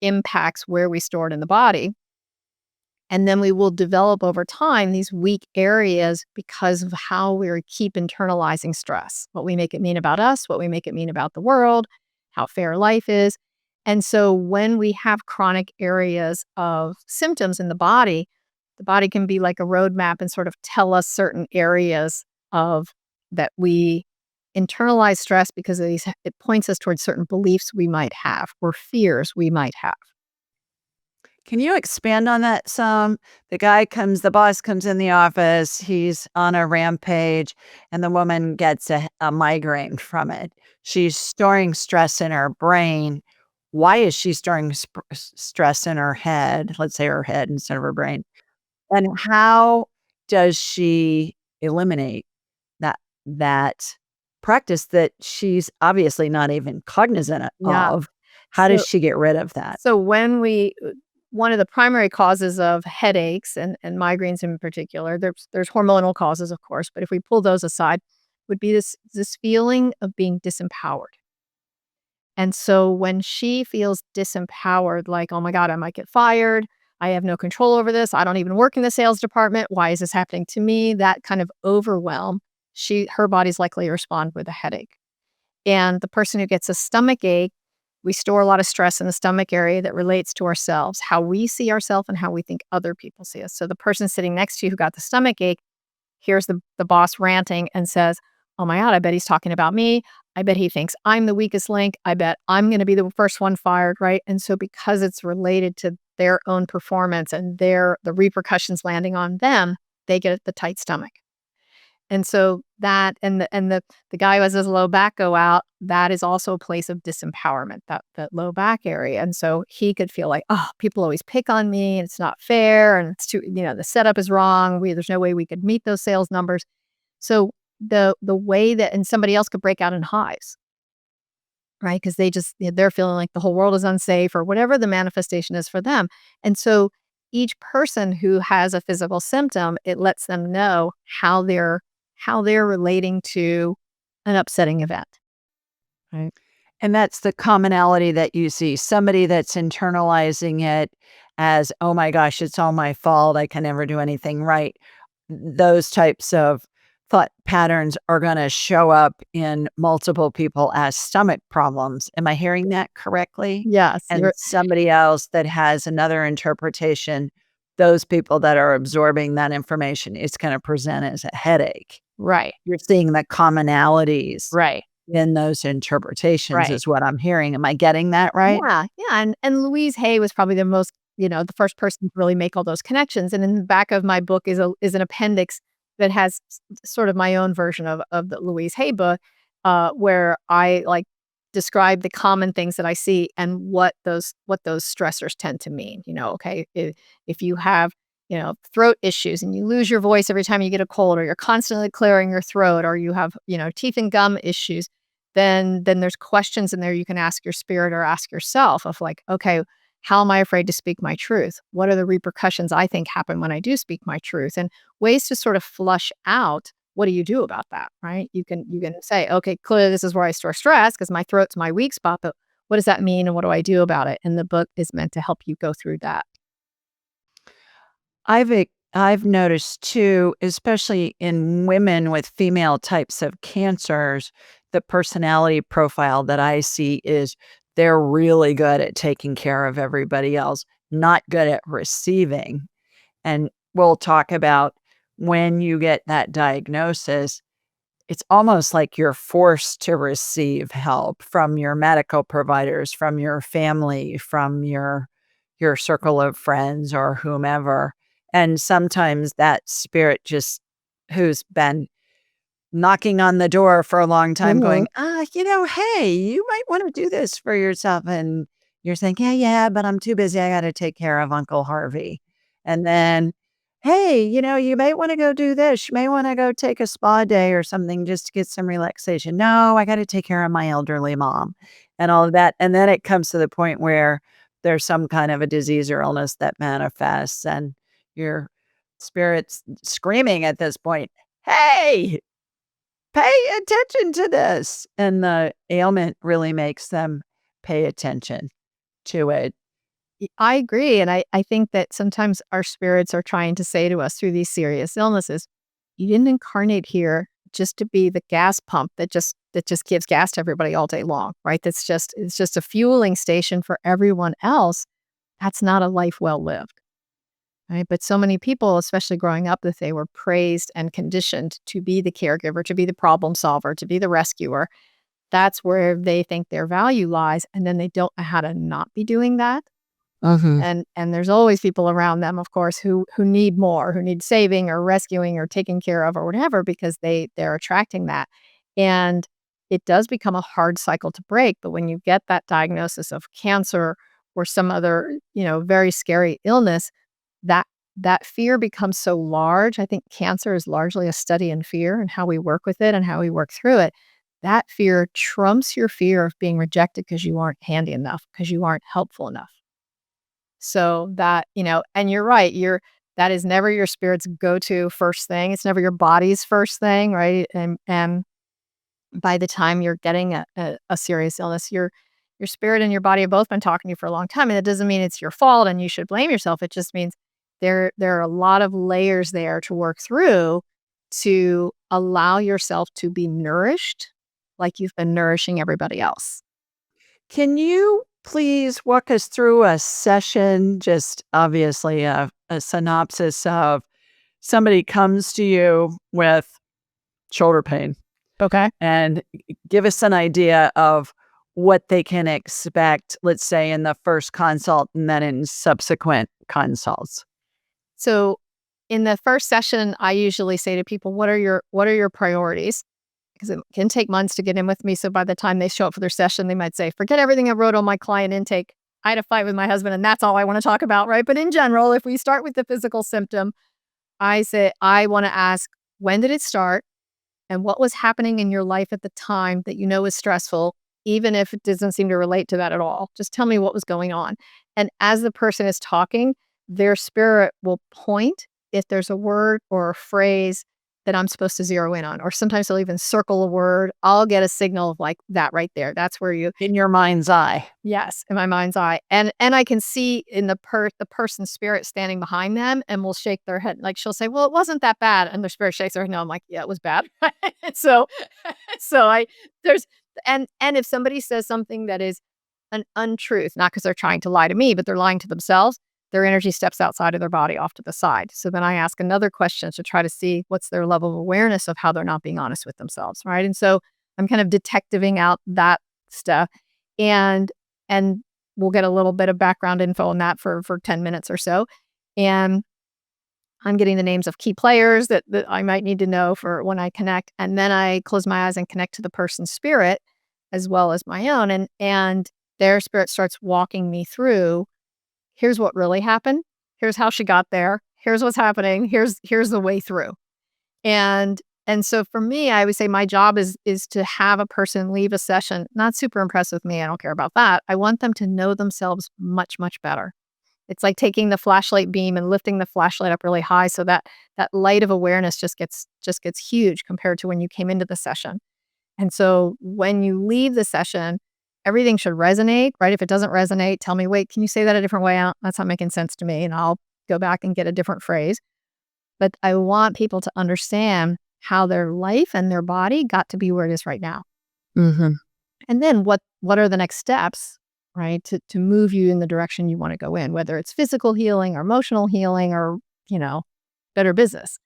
Speaker 1: impacts where we store it in the body. And then we will develop over time these weak areas because of how we keep internalizing stress, what we make it mean about us, what we make it mean about the world, how fair life is. And so when we have chronic areas of symptoms in the body can be like a roadmap and sort of tell us certain areas of that we internalize stress because of these, it points us towards certain beliefs we might have or fears we might have.
Speaker 2: Can you expand on that some? The boss comes in the office, he's on a rampage, and the woman gets a migraine from it. She's storing stress in her brain. Why is she storing stress in her head? Let's say her head instead of her brain. And how does she eliminate that that practice that she's obviously not even cognizant
Speaker 1: Yeah.
Speaker 2: of? How does
Speaker 1: So
Speaker 2: she get rid of that?
Speaker 1: So when one of the primary causes of headaches and migraines in particular, there's hormonal causes, of course, but if we pull those aside, would be this feeling of being disempowered. And so when she feels disempowered, like, "Oh my God, I might get fired. I have no control over this. I don't even work in the sales department. Why is this happening to me?" That kind of overwhelm, her body's likely to respond with a headache. And the person who gets a stomach ache We store a lot of stress in the stomach area that relates to ourselves, how we see ourselves and how we think other people see us. So the person sitting next to you who got the stomach ache hears the boss ranting and says, "Oh my god, I bet he's talking about me. I bet he thinks I'm the weakest link. I bet I'm gonna be the first one fired," right? And so because it's related to their own performance and the repercussions landing on them, they get the tight stomach. And so that and the guy who has his low back go out, that is also a place of disempowerment, that low back area. And so he could feel like, "Oh, people always pick on me, and it's not fair, and it's too the setup is wrong. There's no way we could meet those sales numbers." So the way that and somebody else could break out in hives, right? Because they're feeling like the whole world is unsafe or whatever the manifestation is for them. And so each person who has a physical symptom, it lets them know how they're relating to an upsetting event. Right.
Speaker 2: And that's the commonality that you see. Somebody that's internalizing it as, "Oh my gosh, it's all my fault. I can never do anything right." Those types of thought patterns are gonna show up in multiple people as stomach problems. Am I hearing that correctly?
Speaker 1: Yes,
Speaker 2: And
Speaker 1: you're
Speaker 2: somebody else that has another interpretation, those people that are absorbing that information, it's gonna present as a headache.
Speaker 1: right.
Speaker 2: You're seeing the commonalities
Speaker 1: Right.
Speaker 2: in those interpretations
Speaker 1: Right.
Speaker 2: is what I'm hearing. Am I getting that right?
Speaker 1: Yeah, yeah, and Louise Hay was probably the first person to really make all those connections, and in the back of my book is an appendix that has sort of my own version of the Louise Hay book, where I, like, describe the common things that I see and what those stressors tend to mean, okay? If you have, throat issues and you lose your voice every time you get a cold or you're constantly clearing your throat or you have, teeth and gum issues, then there's questions in there you can ask your spirit or ask yourself of like, okay, how am I afraid to speak my truth? What are the repercussions I think happen when I do speak my truth? And ways to sort of flush out what do you do about that, right? You can say, okay, clearly this is where I store stress because my throat's my weak spot, but what does that mean and what do I do about it? And the book is meant to help you go through that.
Speaker 2: I've noticed too, especially in women with female types of cancers, the personality profile that I see is they're really good at taking care of everybody else, not good at receiving. And we'll talk about when you get that diagnosis, it's almost like you're forced to receive help from your medical providers, from your family, from your circle of friends or whomever. And sometimes that spirit just who's been knocking on the door for a long time
Speaker 1: Mhm.
Speaker 2: going, hey, you might want to do this for yourself." And you're saying, "Yeah, yeah, but I'm too busy. I got to take care of Uncle Harvey." And then, "Hey, you might want to go do this. You may want to go take a spa day or something just to get some relaxation." "No, I got to take care of my elderly mom," and all of that. And then it comes to the point where there's some kind of a disease or illness that manifests, and your spirit's screaming at this point, "Hey, pay attention to this." And the ailment really makes them pay attention to it.
Speaker 1: I agree. And I think that sometimes our spirits are trying to say to us through these serious illnesses, you didn't incarnate here just to be the gas pump that just gives gas to everybody all day long, right? It's just a fueling station for everyone else. That's not a life well lived. Right. But so many people, especially growing up, that they were praised and conditioned to be the caregiver, to be the problem solver, to be the rescuer. That's where they think their value lies. And then they don't know how to not be doing that.
Speaker 2: Mhm.
Speaker 1: And there's always people around them, of course, who need more, who need saving or rescuing or taking care of or whatever, because they're attracting that. And it does become a hard cycle to break. But when you get that diagnosis of cancer or some other, very scary illness, that that fear becomes so large. I think cancer is largely a study in fear and how we work with it and how we work through it. That fear trumps your fear of being rejected because you aren't handy enough, because you aren't helpful enough. So and you're right, that is never your spirit's go-to first thing. It's never your body's first thing, right? And by the time you're getting a serious illness, your spirit and your body have both been talking to you for a long time. And it doesn't mean it's your fault and you should blame yourself. It just means there are a lot of layers there to work through to allow yourself to be nourished like you've been nourishing everybody else.
Speaker 2: Can you please walk us through a session, just obviously a synopsis of somebody comes to you with shoulder pain
Speaker 1: Okay.
Speaker 2: and give us an idea of what they can expect, let's say in the first consult and then in subsequent consults?
Speaker 1: So in the first session, I usually say to people, what are your priorities? Because it can take months to get in with me. So by the time they show up for their session, they might say, forget everything I wrote on my client intake. I had a fight with my husband and that's all I want to talk about, right? But in general, if we start with the physical symptom, I say, I want to ask, when did it start? And what was happening in your life at the time that you know is stressful, even if it doesn't seem to relate to that at all. Just tell me what was going on. And as the person is talking, their spirit will point if there's a word or a phrase that I'm supposed to zero in on. Or sometimes they'll even circle a word. I'll get a signal of like that right there. That's where you
Speaker 2: In your mind's eye.
Speaker 1: yes, in my mind's eye. And I can see in the person's spirit standing behind them and will shake their head. Like she'll say, "Well, it wasn't that bad." And their spirit shakes their head. No, I'm like, "Yeah, it was bad." so so I there's and if somebody says something that is an untruth, not because they're trying to lie to me, but they're lying to themselves, their energy steps outside of their body off to the side. So then I ask another question to try to see what's their level of awareness of how they're not being honest with themselves, right? And so I'm kind of detectiving out that stuff. And and we'll get a little bit of background info on that for 10 minutes or so. And I'm getting the names of key players that I might need to know for when I connect. And then I close my eyes and connect to the person's spirit as well as my own. And their spirit starts walking me through, here's what really happened. Here's how she got there. Here's what's happening. Here's the way through. And so for me, I would say my job is to have a person leave a session not super impressed with me. I don't care about that. I want them to know themselves much, much better. It's like taking the flashlight beam and lifting the flashlight up really high so that that light of awareness just gets huge compared to when you came into the session. And so when you leave the session, everything should resonate, right? If it doesn't resonate, tell me, wait, can you say that a different way out? That's not making sense to me. And I'll go back and get a different phrase. But I want people to understand how their life and their body got to be where it is right now.
Speaker 2: Mhm.
Speaker 1: And then what are the next steps, right? To move you in the direction you want to go in, whether it's physical healing or emotional healing or, you know, better business.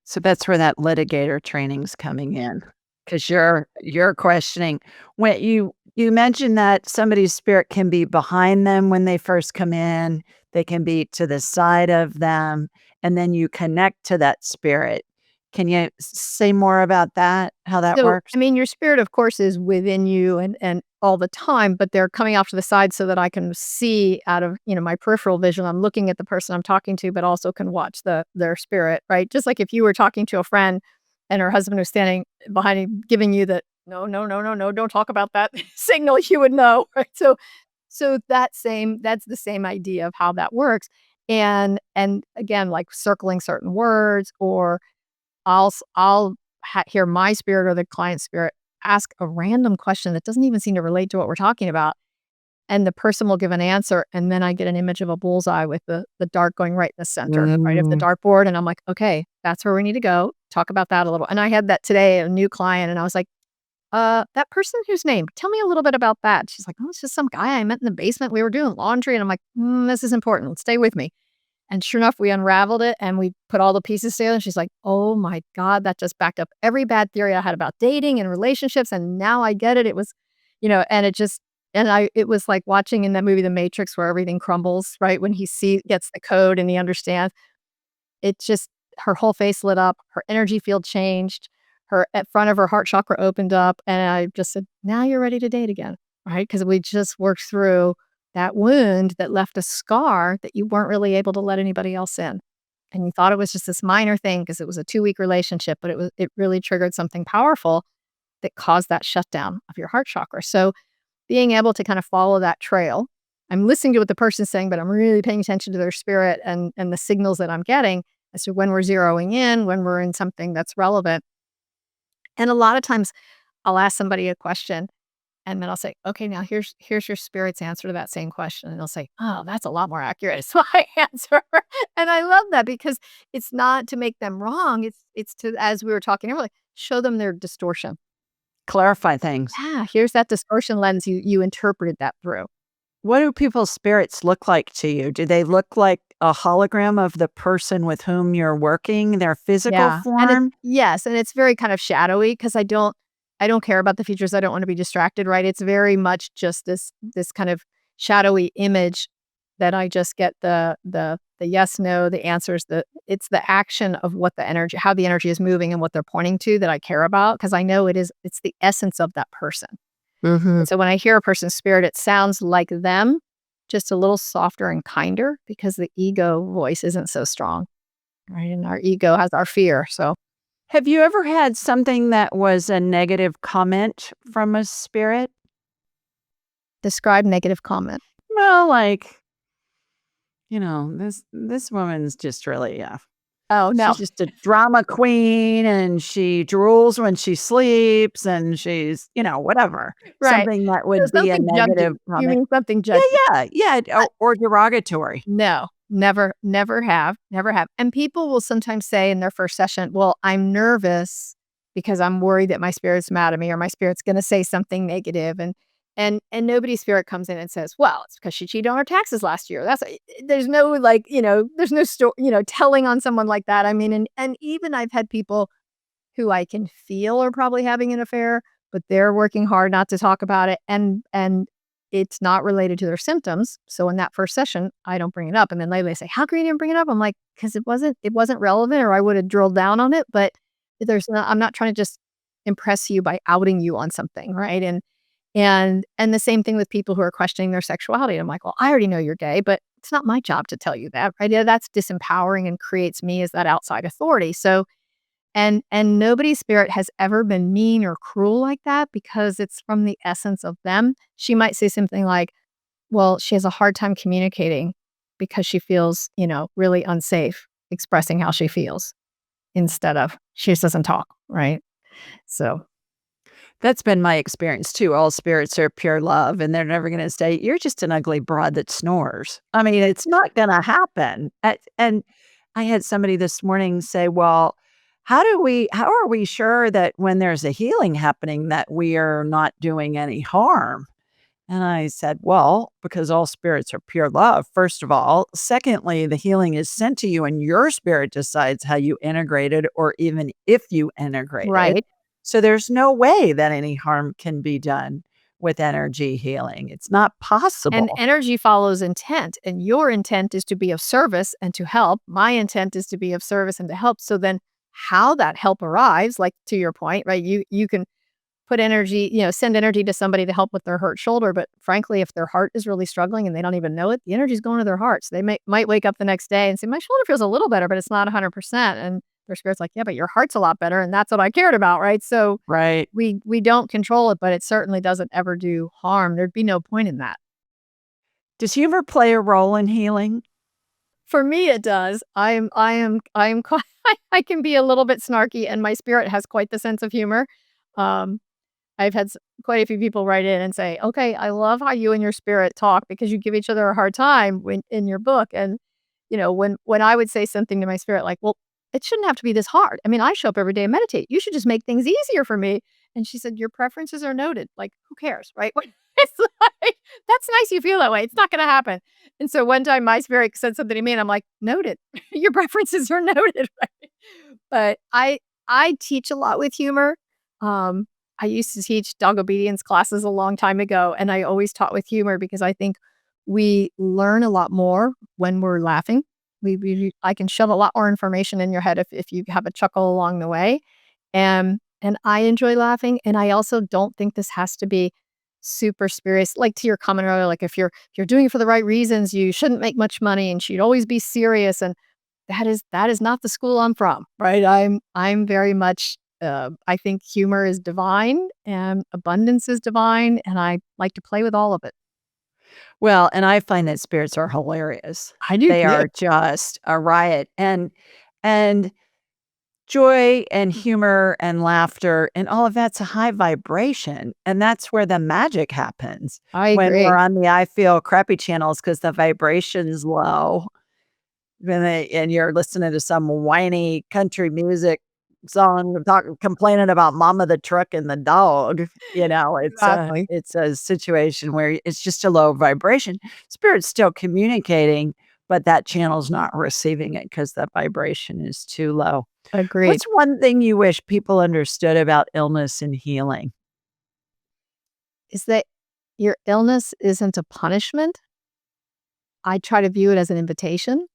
Speaker 2: So that's where that litigator training's coming in, because you're questioning when you mentioned that somebody's spirit can be behind them when they first come in, they can be to the side of them, and then you connect to that spirit. Can you say more about that, how that
Speaker 1: So,
Speaker 2: works?
Speaker 1: I mean, your spirit, of course, is within you and all the time, but they're coming off to the side so that I can see out of, my peripheral vision. I'm looking at the person I'm talking to, but also can watch their spirit, right? Just like if you were talking to a friend and her husband was standing behind you, giving you that, no, no, no, no, no, don't talk about that signal, you would know, right? So that's the same idea of how that works. And again, like circling certain words or I'll hear my spirit or the client's spirit ask a random question that doesn't even seem to relate to what we're talking about, and the person will give an answer, and then I get an image of a bullseye with the dart going right in the center, right, of the
Speaker 2: Mm.
Speaker 1: dartboard, and I'm like, "Okay, that's where we need to go. Talk about that a little." And I had that today, a new client, and I was like, that person whose name? Tell me a little bit about that." She's like, "Oh, it's just some guy I met in the basement. We were doing laundry." And I'm like, This is important. Stay with me." And sure enough, we unraveled it and we put all the pieces together. And she's like, "Oh my God, that just backed up every bad theory I had about dating and relationships. And now I get it." It was, and it was like watching in that movie, The Matrix, where everything crumbles, right? When gets the code and he understands, it just, her whole face lit up, her energy field changed, her at front of her heart chakra opened up. And I just said, "Now you're ready to date again." Right. Because we just worked through that wound that left a scar that you weren't really able to let anybody else in. And you thought it was just this minor thing because it was a 2-week relationship, but it really triggered something powerful that caused that shutdown of your heart chakra. So being able to kind of follow that trail, I'm listening to what the person's saying, but I'm really paying attention to their spirit and the signals that I'm getting as to when we're zeroing in, when we're in something that's relevant. And a lot of times I'll ask somebody a question and then I'll say, "Okay, now here's your spirit's answer to that same question." And they'll say, "Oh, that's a lot more accurate." It's my answer. And I love that because it's not to make them wrong. It's to, as we were talking earlier, show them their distortion.
Speaker 2: Clarify things.
Speaker 1: Yeah, here's that distortion lens you interpreted that through.
Speaker 2: What do people's spirits look like to you? Do they look like a hologram of the person with whom you're working, their physical
Speaker 1: Yeah, and it's
Speaker 2: form?
Speaker 1: yes, and it's very kind of shadowy because I don't care about the features, I don't wanna be distracted, right? It's very much just this kind of shadowy image that I just get the yes, no, the answers, it's the action of what the energy how the energy is moving and what they're pointing to that I care about because I know it's the essence of that person.
Speaker 2: Mhm.
Speaker 1: And so when I hear a person's spirit, it sounds like them, just a little softer and kinder because the ego voice isn't so strong, right? And our ego has our fear, so
Speaker 2: Have you ever had something that was a negative comment from a spirit?
Speaker 1: describe negative comment.
Speaker 2: Well, like, this woman's just really,
Speaker 1: Oh, no.
Speaker 2: she's just a drama queen and she drools when she sleeps and she's, whatever.
Speaker 1: Right.
Speaker 2: Something that
Speaker 1: So
Speaker 2: would be a
Speaker 1: something
Speaker 2: negative
Speaker 1: judgy. You
Speaker 2: comment.
Speaker 1: mean something
Speaker 2: Yeah,
Speaker 1: judgy.
Speaker 2: yeah,
Speaker 1: Uh,
Speaker 2: or derogatory.
Speaker 1: no, never have, never have. And people will sometimes say in their first session, "Well, I'm nervous because I'm worried that my spirit's mad at me or my spirit's gonna say something negative." And nobody's spirit comes in and says, "Well, it's because she cheated on her taxes last year." There's no, like, there's no telling on someone like that. I mean, and even I've had people who I can feel are probably having an affair, but they're working hard not to talk about it, and it's not related to their symptoms. So in that first session, I don't bring it up, and then later they say, "How come you didn't bring it up?" I'm like, "'Cause it wasn't relevant, or I would have drilled down on it." But I'm not trying to just impress you by outing you on something, right? And the same thing with people who are questioning their sexuality. I'm like, "Well, I already know you're gay, but it's not my job to tell you that, right?" Yeah, that's disempowering and creates me as that outside authority. So and nobody's spirit has ever been mean or cruel like that because it's from the essence of them. She might say something like, "Well, she has a hard time communicating because she feels, really unsafe expressing how she feels," instead of she just doesn't talk, right? So,
Speaker 2: That's been my experience too. All spirits are pure love, and they're never gonna say, "You're just an ugly broad that snores." I mean, it's not gonna happen. And I had somebody this morning say, "Well, how are we sure that when there's a healing happening that we are not doing any harm?" And I said, "Well, because all spirits are pure love, first of all. Secondly, the healing is sent to you and your spirit decides how you integrate it or even if you integrate it.
Speaker 1: right.
Speaker 2: So there's no way that any harm can be done with energy healing. It's not
Speaker 1: And
Speaker 2: possible."
Speaker 1: energy follows intent, and your intent is to be of service and to help. My intent is to be of service and to help. So then how that help arrives, like to your point, right? You can put energy, send energy to somebody to help with their hurt shoulder. But frankly, if their heart is really struggling and they don't even know it, the energy is going to their hearts. They might wake up the next day and say, "My shoulder feels a little better, but it's not 100%." And their spirit's like, "Yeah, but your heart's a lot better. And that's what I cared about." Right. So
Speaker 2: Right.
Speaker 1: we don't control it, but it certainly doesn't ever do harm. There'd be no point in that.
Speaker 2: Does humor play a role in healing?
Speaker 1: For me, it does. I am quite I can be a little bit snarky, and my spirit has quite the sense of humor. Um, I've had quite a few people write in and say, "Okay, I love how you and your spirit talk because you give each other a hard time when in your book." And when I would say something to my spirit like, "Well, it shouldn't have to be this hard. I mean, I show up every day and meditate. You should just make things easier for me." And she said, "Your preferences are noted. Like, who cares, right?" It's like, "That's nice you feel that way. It's not going to happen." And so one time my spirit said something to me, and I'm like, "Noted. Your preferences are noted." Right? But I teach a lot with humor. Um, I used to teach dog obedience classes a long time ago, and I always taught with humor because I think we learn a lot more when we're laughing. I can shove a lot more information in your head if you have a chuckle along the way. And I enjoy laughing, and I also don't think this has to be super serious. Like to your comment earlier, like if you're doing it for the right reasons, you shouldn't make much money and should always be serious. And that is not the school I'm from, right? I'm very much I think humor is divine and abundance is divine, and I like to play with all of it.
Speaker 2: Well, and I find that spirits are hilarious.
Speaker 1: I do
Speaker 2: They
Speaker 1: too.
Speaker 2: are just a riot, and joy and humor and laughter and all of that's a high vibration, and that's where the magic happens.
Speaker 1: I
Speaker 2: When we're
Speaker 1: agree.
Speaker 2: on the I feel crappy channels because the vibration's low, and you're listening to some whiny country music, song complaining about mama the truck and the dog.
Speaker 1: Exactly.
Speaker 2: It's a situation where it's just a low vibration. Spirit's still communicating, but that channel's not receiving it because the vibration is too low.
Speaker 1: Agreed.
Speaker 2: What's one thing you wish people understood about illness and healing?
Speaker 1: Is that your illness isn't a punishment. I try to view it as an invitation.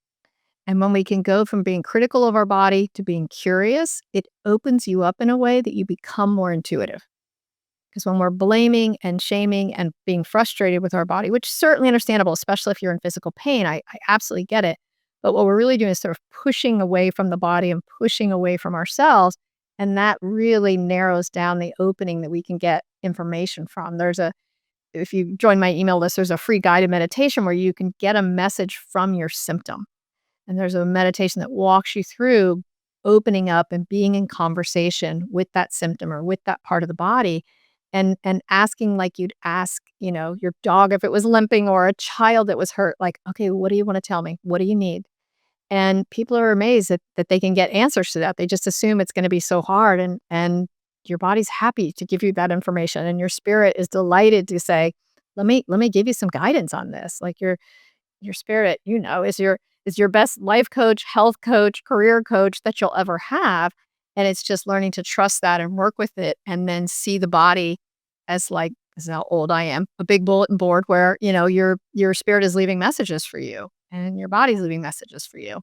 Speaker 1: And when we can go from being critical of our body to being curious, it opens you up in a way that you become more intuitive. Because when we're blaming and shaming and being frustrated with our body, which is certainly understandable, especially if you're in physical pain, I absolutely get it. But what we're really doing is sort of pushing away from the body and pushing away from ourselves. And that really narrows down the opening that we can get information from. If you join my email list, there's a free guided meditation where you can get a message from your symptom. And there's a meditation that walks you through opening up and being in conversation with that symptom or with that part of the body and asking like you'd ask, your dog if it was limping or a child that was hurt, like, okay, what do you want to tell me? What do you need? And people are amazed that they can get answers to that. They just assume it's going to be so hard and your body's happy to give you that information and your spirit is delighted to say, let me give you some guidance on this. Like your spirit, is your best life coach, health coach, career coach that you'll ever have. And it's just learning to trust that and work with it and then see the body as like, this is how old I am, a big bulletin board where, your spirit is leaving messages for you and your body's leaving messages for you.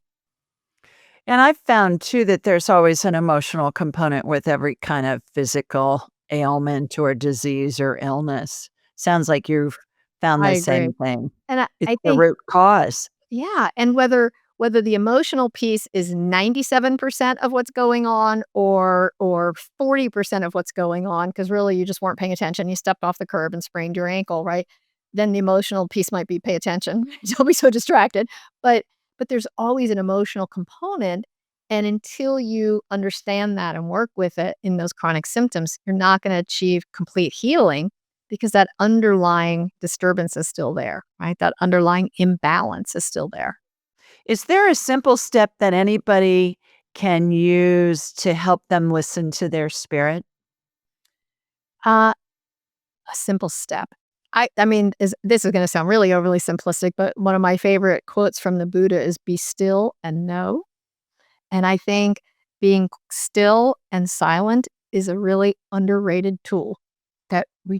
Speaker 2: And I've found too that there's always an emotional component with every kind of physical ailment or disease or illness. Sounds like you've found
Speaker 1: I
Speaker 2: the
Speaker 1: agree.
Speaker 2: same thing.
Speaker 1: And
Speaker 2: It's
Speaker 1: I
Speaker 2: the
Speaker 1: think
Speaker 2: root cause.
Speaker 1: yeah, and whether the emotional piece is 97% of what's going on or 40% of what's going on, because really you just weren't paying attention, you stepped off the curb and sprained your ankle, right? Then the emotional piece might be pay attention. Don't be so distracted. But there's always an emotional component. And until you understand that and work with it in those chronic symptoms, you're not going to achieve complete healing because that underlying disturbance is still there, right? That underlying imbalance is still there.
Speaker 2: Is there a simple step that anybody can use to help them listen to their spirit?
Speaker 1: Uh, a simple step. I mean, this is going to sound really overly simplistic, but one of my favorite quotes from the Buddha is "Be still and know." And I think being still and silent is a really underrated tool that we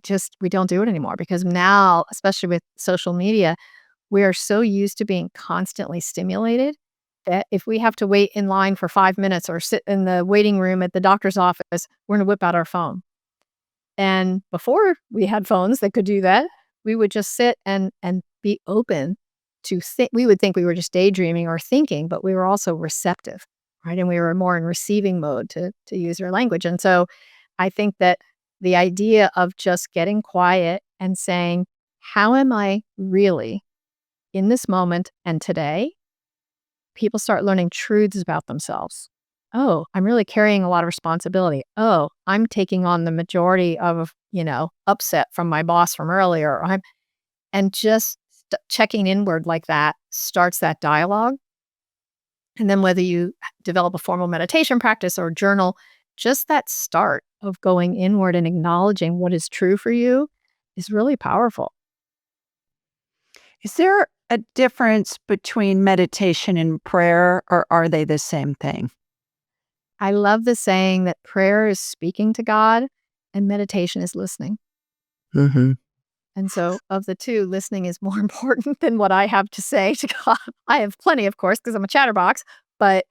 Speaker 1: don't do it anymore because now, especially with social media, we are so used to being constantly stimulated that if we have to wait in line for 5 minutes or sit in the waiting room at the doctor's office, we're gonna whip out our phone. And before we had phones that could do that, we would just sit and be open to think. We would think we were just daydreaming or thinking, but we were also receptive, right? And we were more in receiving mode to use your language. And so I think that the idea of just getting quiet and saying, how am I really in this moment and today, people start learning truths about themselves. Oh, I'm really carrying a lot of responsibility. Oh, I'm taking on the majority of, upset from my boss from earlier. And just checking inward like that starts that dialogue. And then whether you develop a formal meditation practice or journal, just that start of going inward and acknowledging what is true for you is really powerful.
Speaker 2: Is there a difference between meditation and prayer, or are they the same thing?
Speaker 1: I love the saying that prayer is speaking to God and meditation is listening.
Speaker 2: Mhm.
Speaker 1: And so, of the two, listening is more important than what I have to say to God. I have plenty, of course, because I'm a chatterbox, but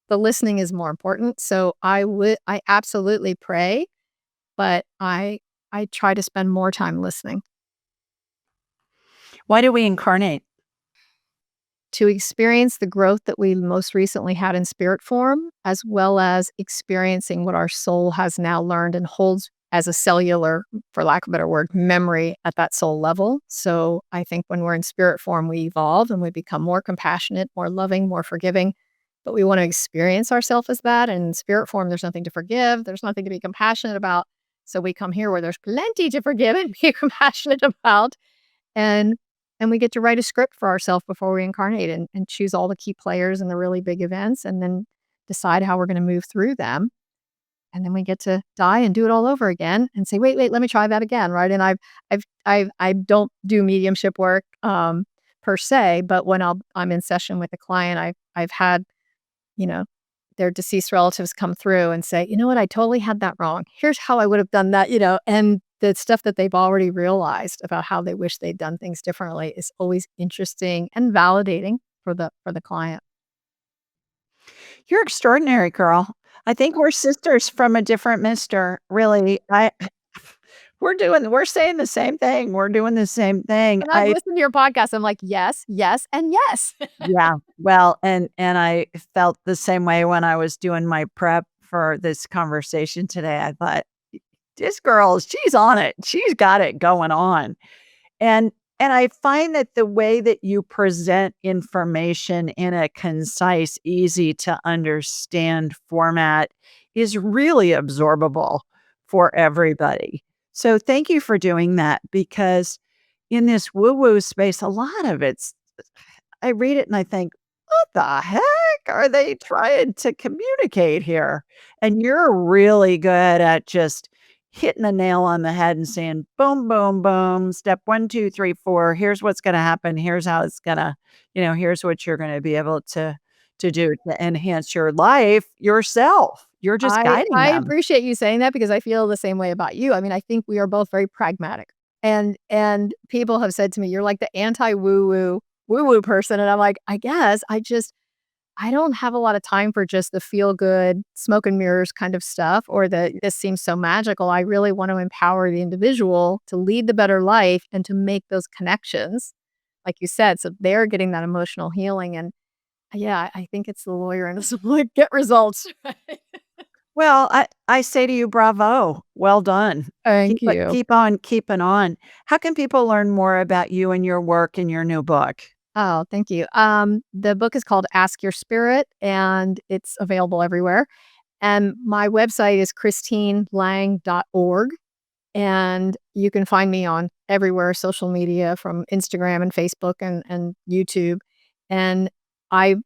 Speaker 1: the listening is more important. So I absolutely pray, but I try to spend more time listening.
Speaker 2: Why do we incarnate?
Speaker 1: To experience the growth that we most recently had in spirit form, as well as experiencing what our soul has now learned and holds as a cellular, for lack of a better word, memory at that soul level. So I think when we're in spirit form, we evolve and we become more compassionate, more loving, more forgiving. But we want to experience ourselves as that. And in spirit form, there's nothing to forgive, there's nothing to be compassionate about. So we come here where there's plenty to forgive and be compassionate about. And we get to write a script for ourselves before we incarnate and choose all the key players and the really big events and then decide how we're going to move through them. and then we get to die and do it all over again and say, wait, let me try that again, right? And I don't do mediumship work per se, but when I'm in session with a client, I've had, you know, their deceased relatives come through and say, you know what, I totally had that wrong. Here's how I would have done that, and the stuff that they've already realized about how they wish they'd done things differently is always interesting and validating for the client.
Speaker 2: You're extraordinary, girl. I think we're sisters from a different mister, really. We're saying the same thing. We're doing the same thing.
Speaker 1: When I've listened to your podcast, I'm like, yes, yes, and yes.
Speaker 2: Yeah, well, and I felt the same way when I was doing my prep for this conversation today. I thought, "This girl, she's on it. She's got it going on." And and I find that the way that you present information in a concise, easy to understand format is really absorbable for everybody. So thank you for doing that because in this woo-woo space, a lot of it's I read it and I think, "What the heck are they trying to communicate here?" And you're really good at just hitting the nail on the head and saying, "Boom, boom, boom, step 1, 2, 3, 4. Here's what's gonna happen. Here's how it's gonna here's what you're gonna be able to do to enhance your life yourself." You're just guiding
Speaker 1: I
Speaker 2: them.
Speaker 1: appreciate you saying that because I feel the same way about you. I mean, I think we are both very pragmatic. And people have said to me, "You're like the anti woo-woo person." And I'm like, "I guess I don't have a lot of time for just the feel good, smoke and mirrors kind of stuff or the this seems so magical. I really want to empower the individual to lead the better life and to make those connections, like you said, so they're getting that emotional healing." And yeah, I think it's the lawyer and it's like, get results.
Speaker 2: Well, I say to you, bravo. Well done.
Speaker 1: Thank you.
Speaker 2: Keep on keeping on. How can people learn more about you and your work and your new book?
Speaker 1: Oh, thank you. The book is called Ask Your Spirit, and it's available everywhere. And my website is christinelang.org. And you can find me on everywhere, social media from Instagram and Facebook and YouTube. And I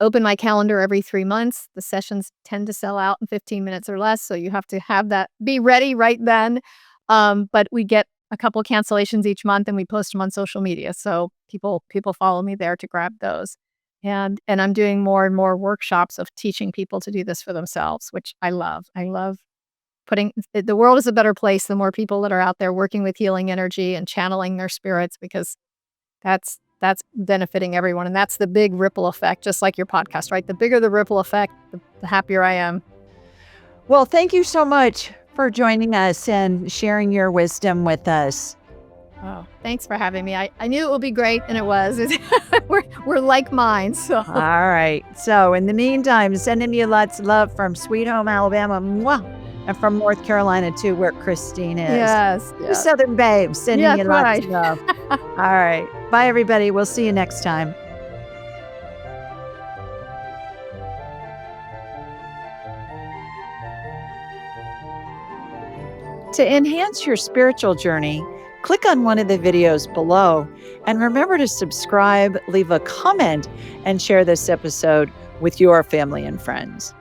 Speaker 1: open my calendar every 3 months. The sessions tend to sell out in 15 minutes or less, so you have to have that be ready right then. But we get a couple cancellations each month, and we post them on social media, so people follow me there to grab those. And I'm doing more and more workshops of teaching people to do this for themselves, which I love. I love putting the world is a better place, the more people that are out there working with healing energy and channeling their spirits because that's benefiting everyone, and that's the big ripple effect, just like your podcast, right? The bigger the ripple effect, the happier I am.
Speaker 2: Well, thank you so much for joining us and sharing your wisdom with us.
Speaker 1: Oh, thanks for having me. I knew it would be great, and it was. We're like minds, so
Speaker 2: All right. So, in the meantime, sending you lots of love from Sweet Home, Alabama, mwah, and from North Carolina, too, where Christine is.
Speaker 1: yes,
Speaker 2: The Southern Babe, sending
Speaker 1: yes,
Speaker 2: you lots
Speaker 1: right.
Speaker 2: of love. All right. Bye, everybody. We'll see you next time. To enhance your spiritual journey, click on one of the videos below and remember to subscribe, leave a comment, and share this episode with your family and friends.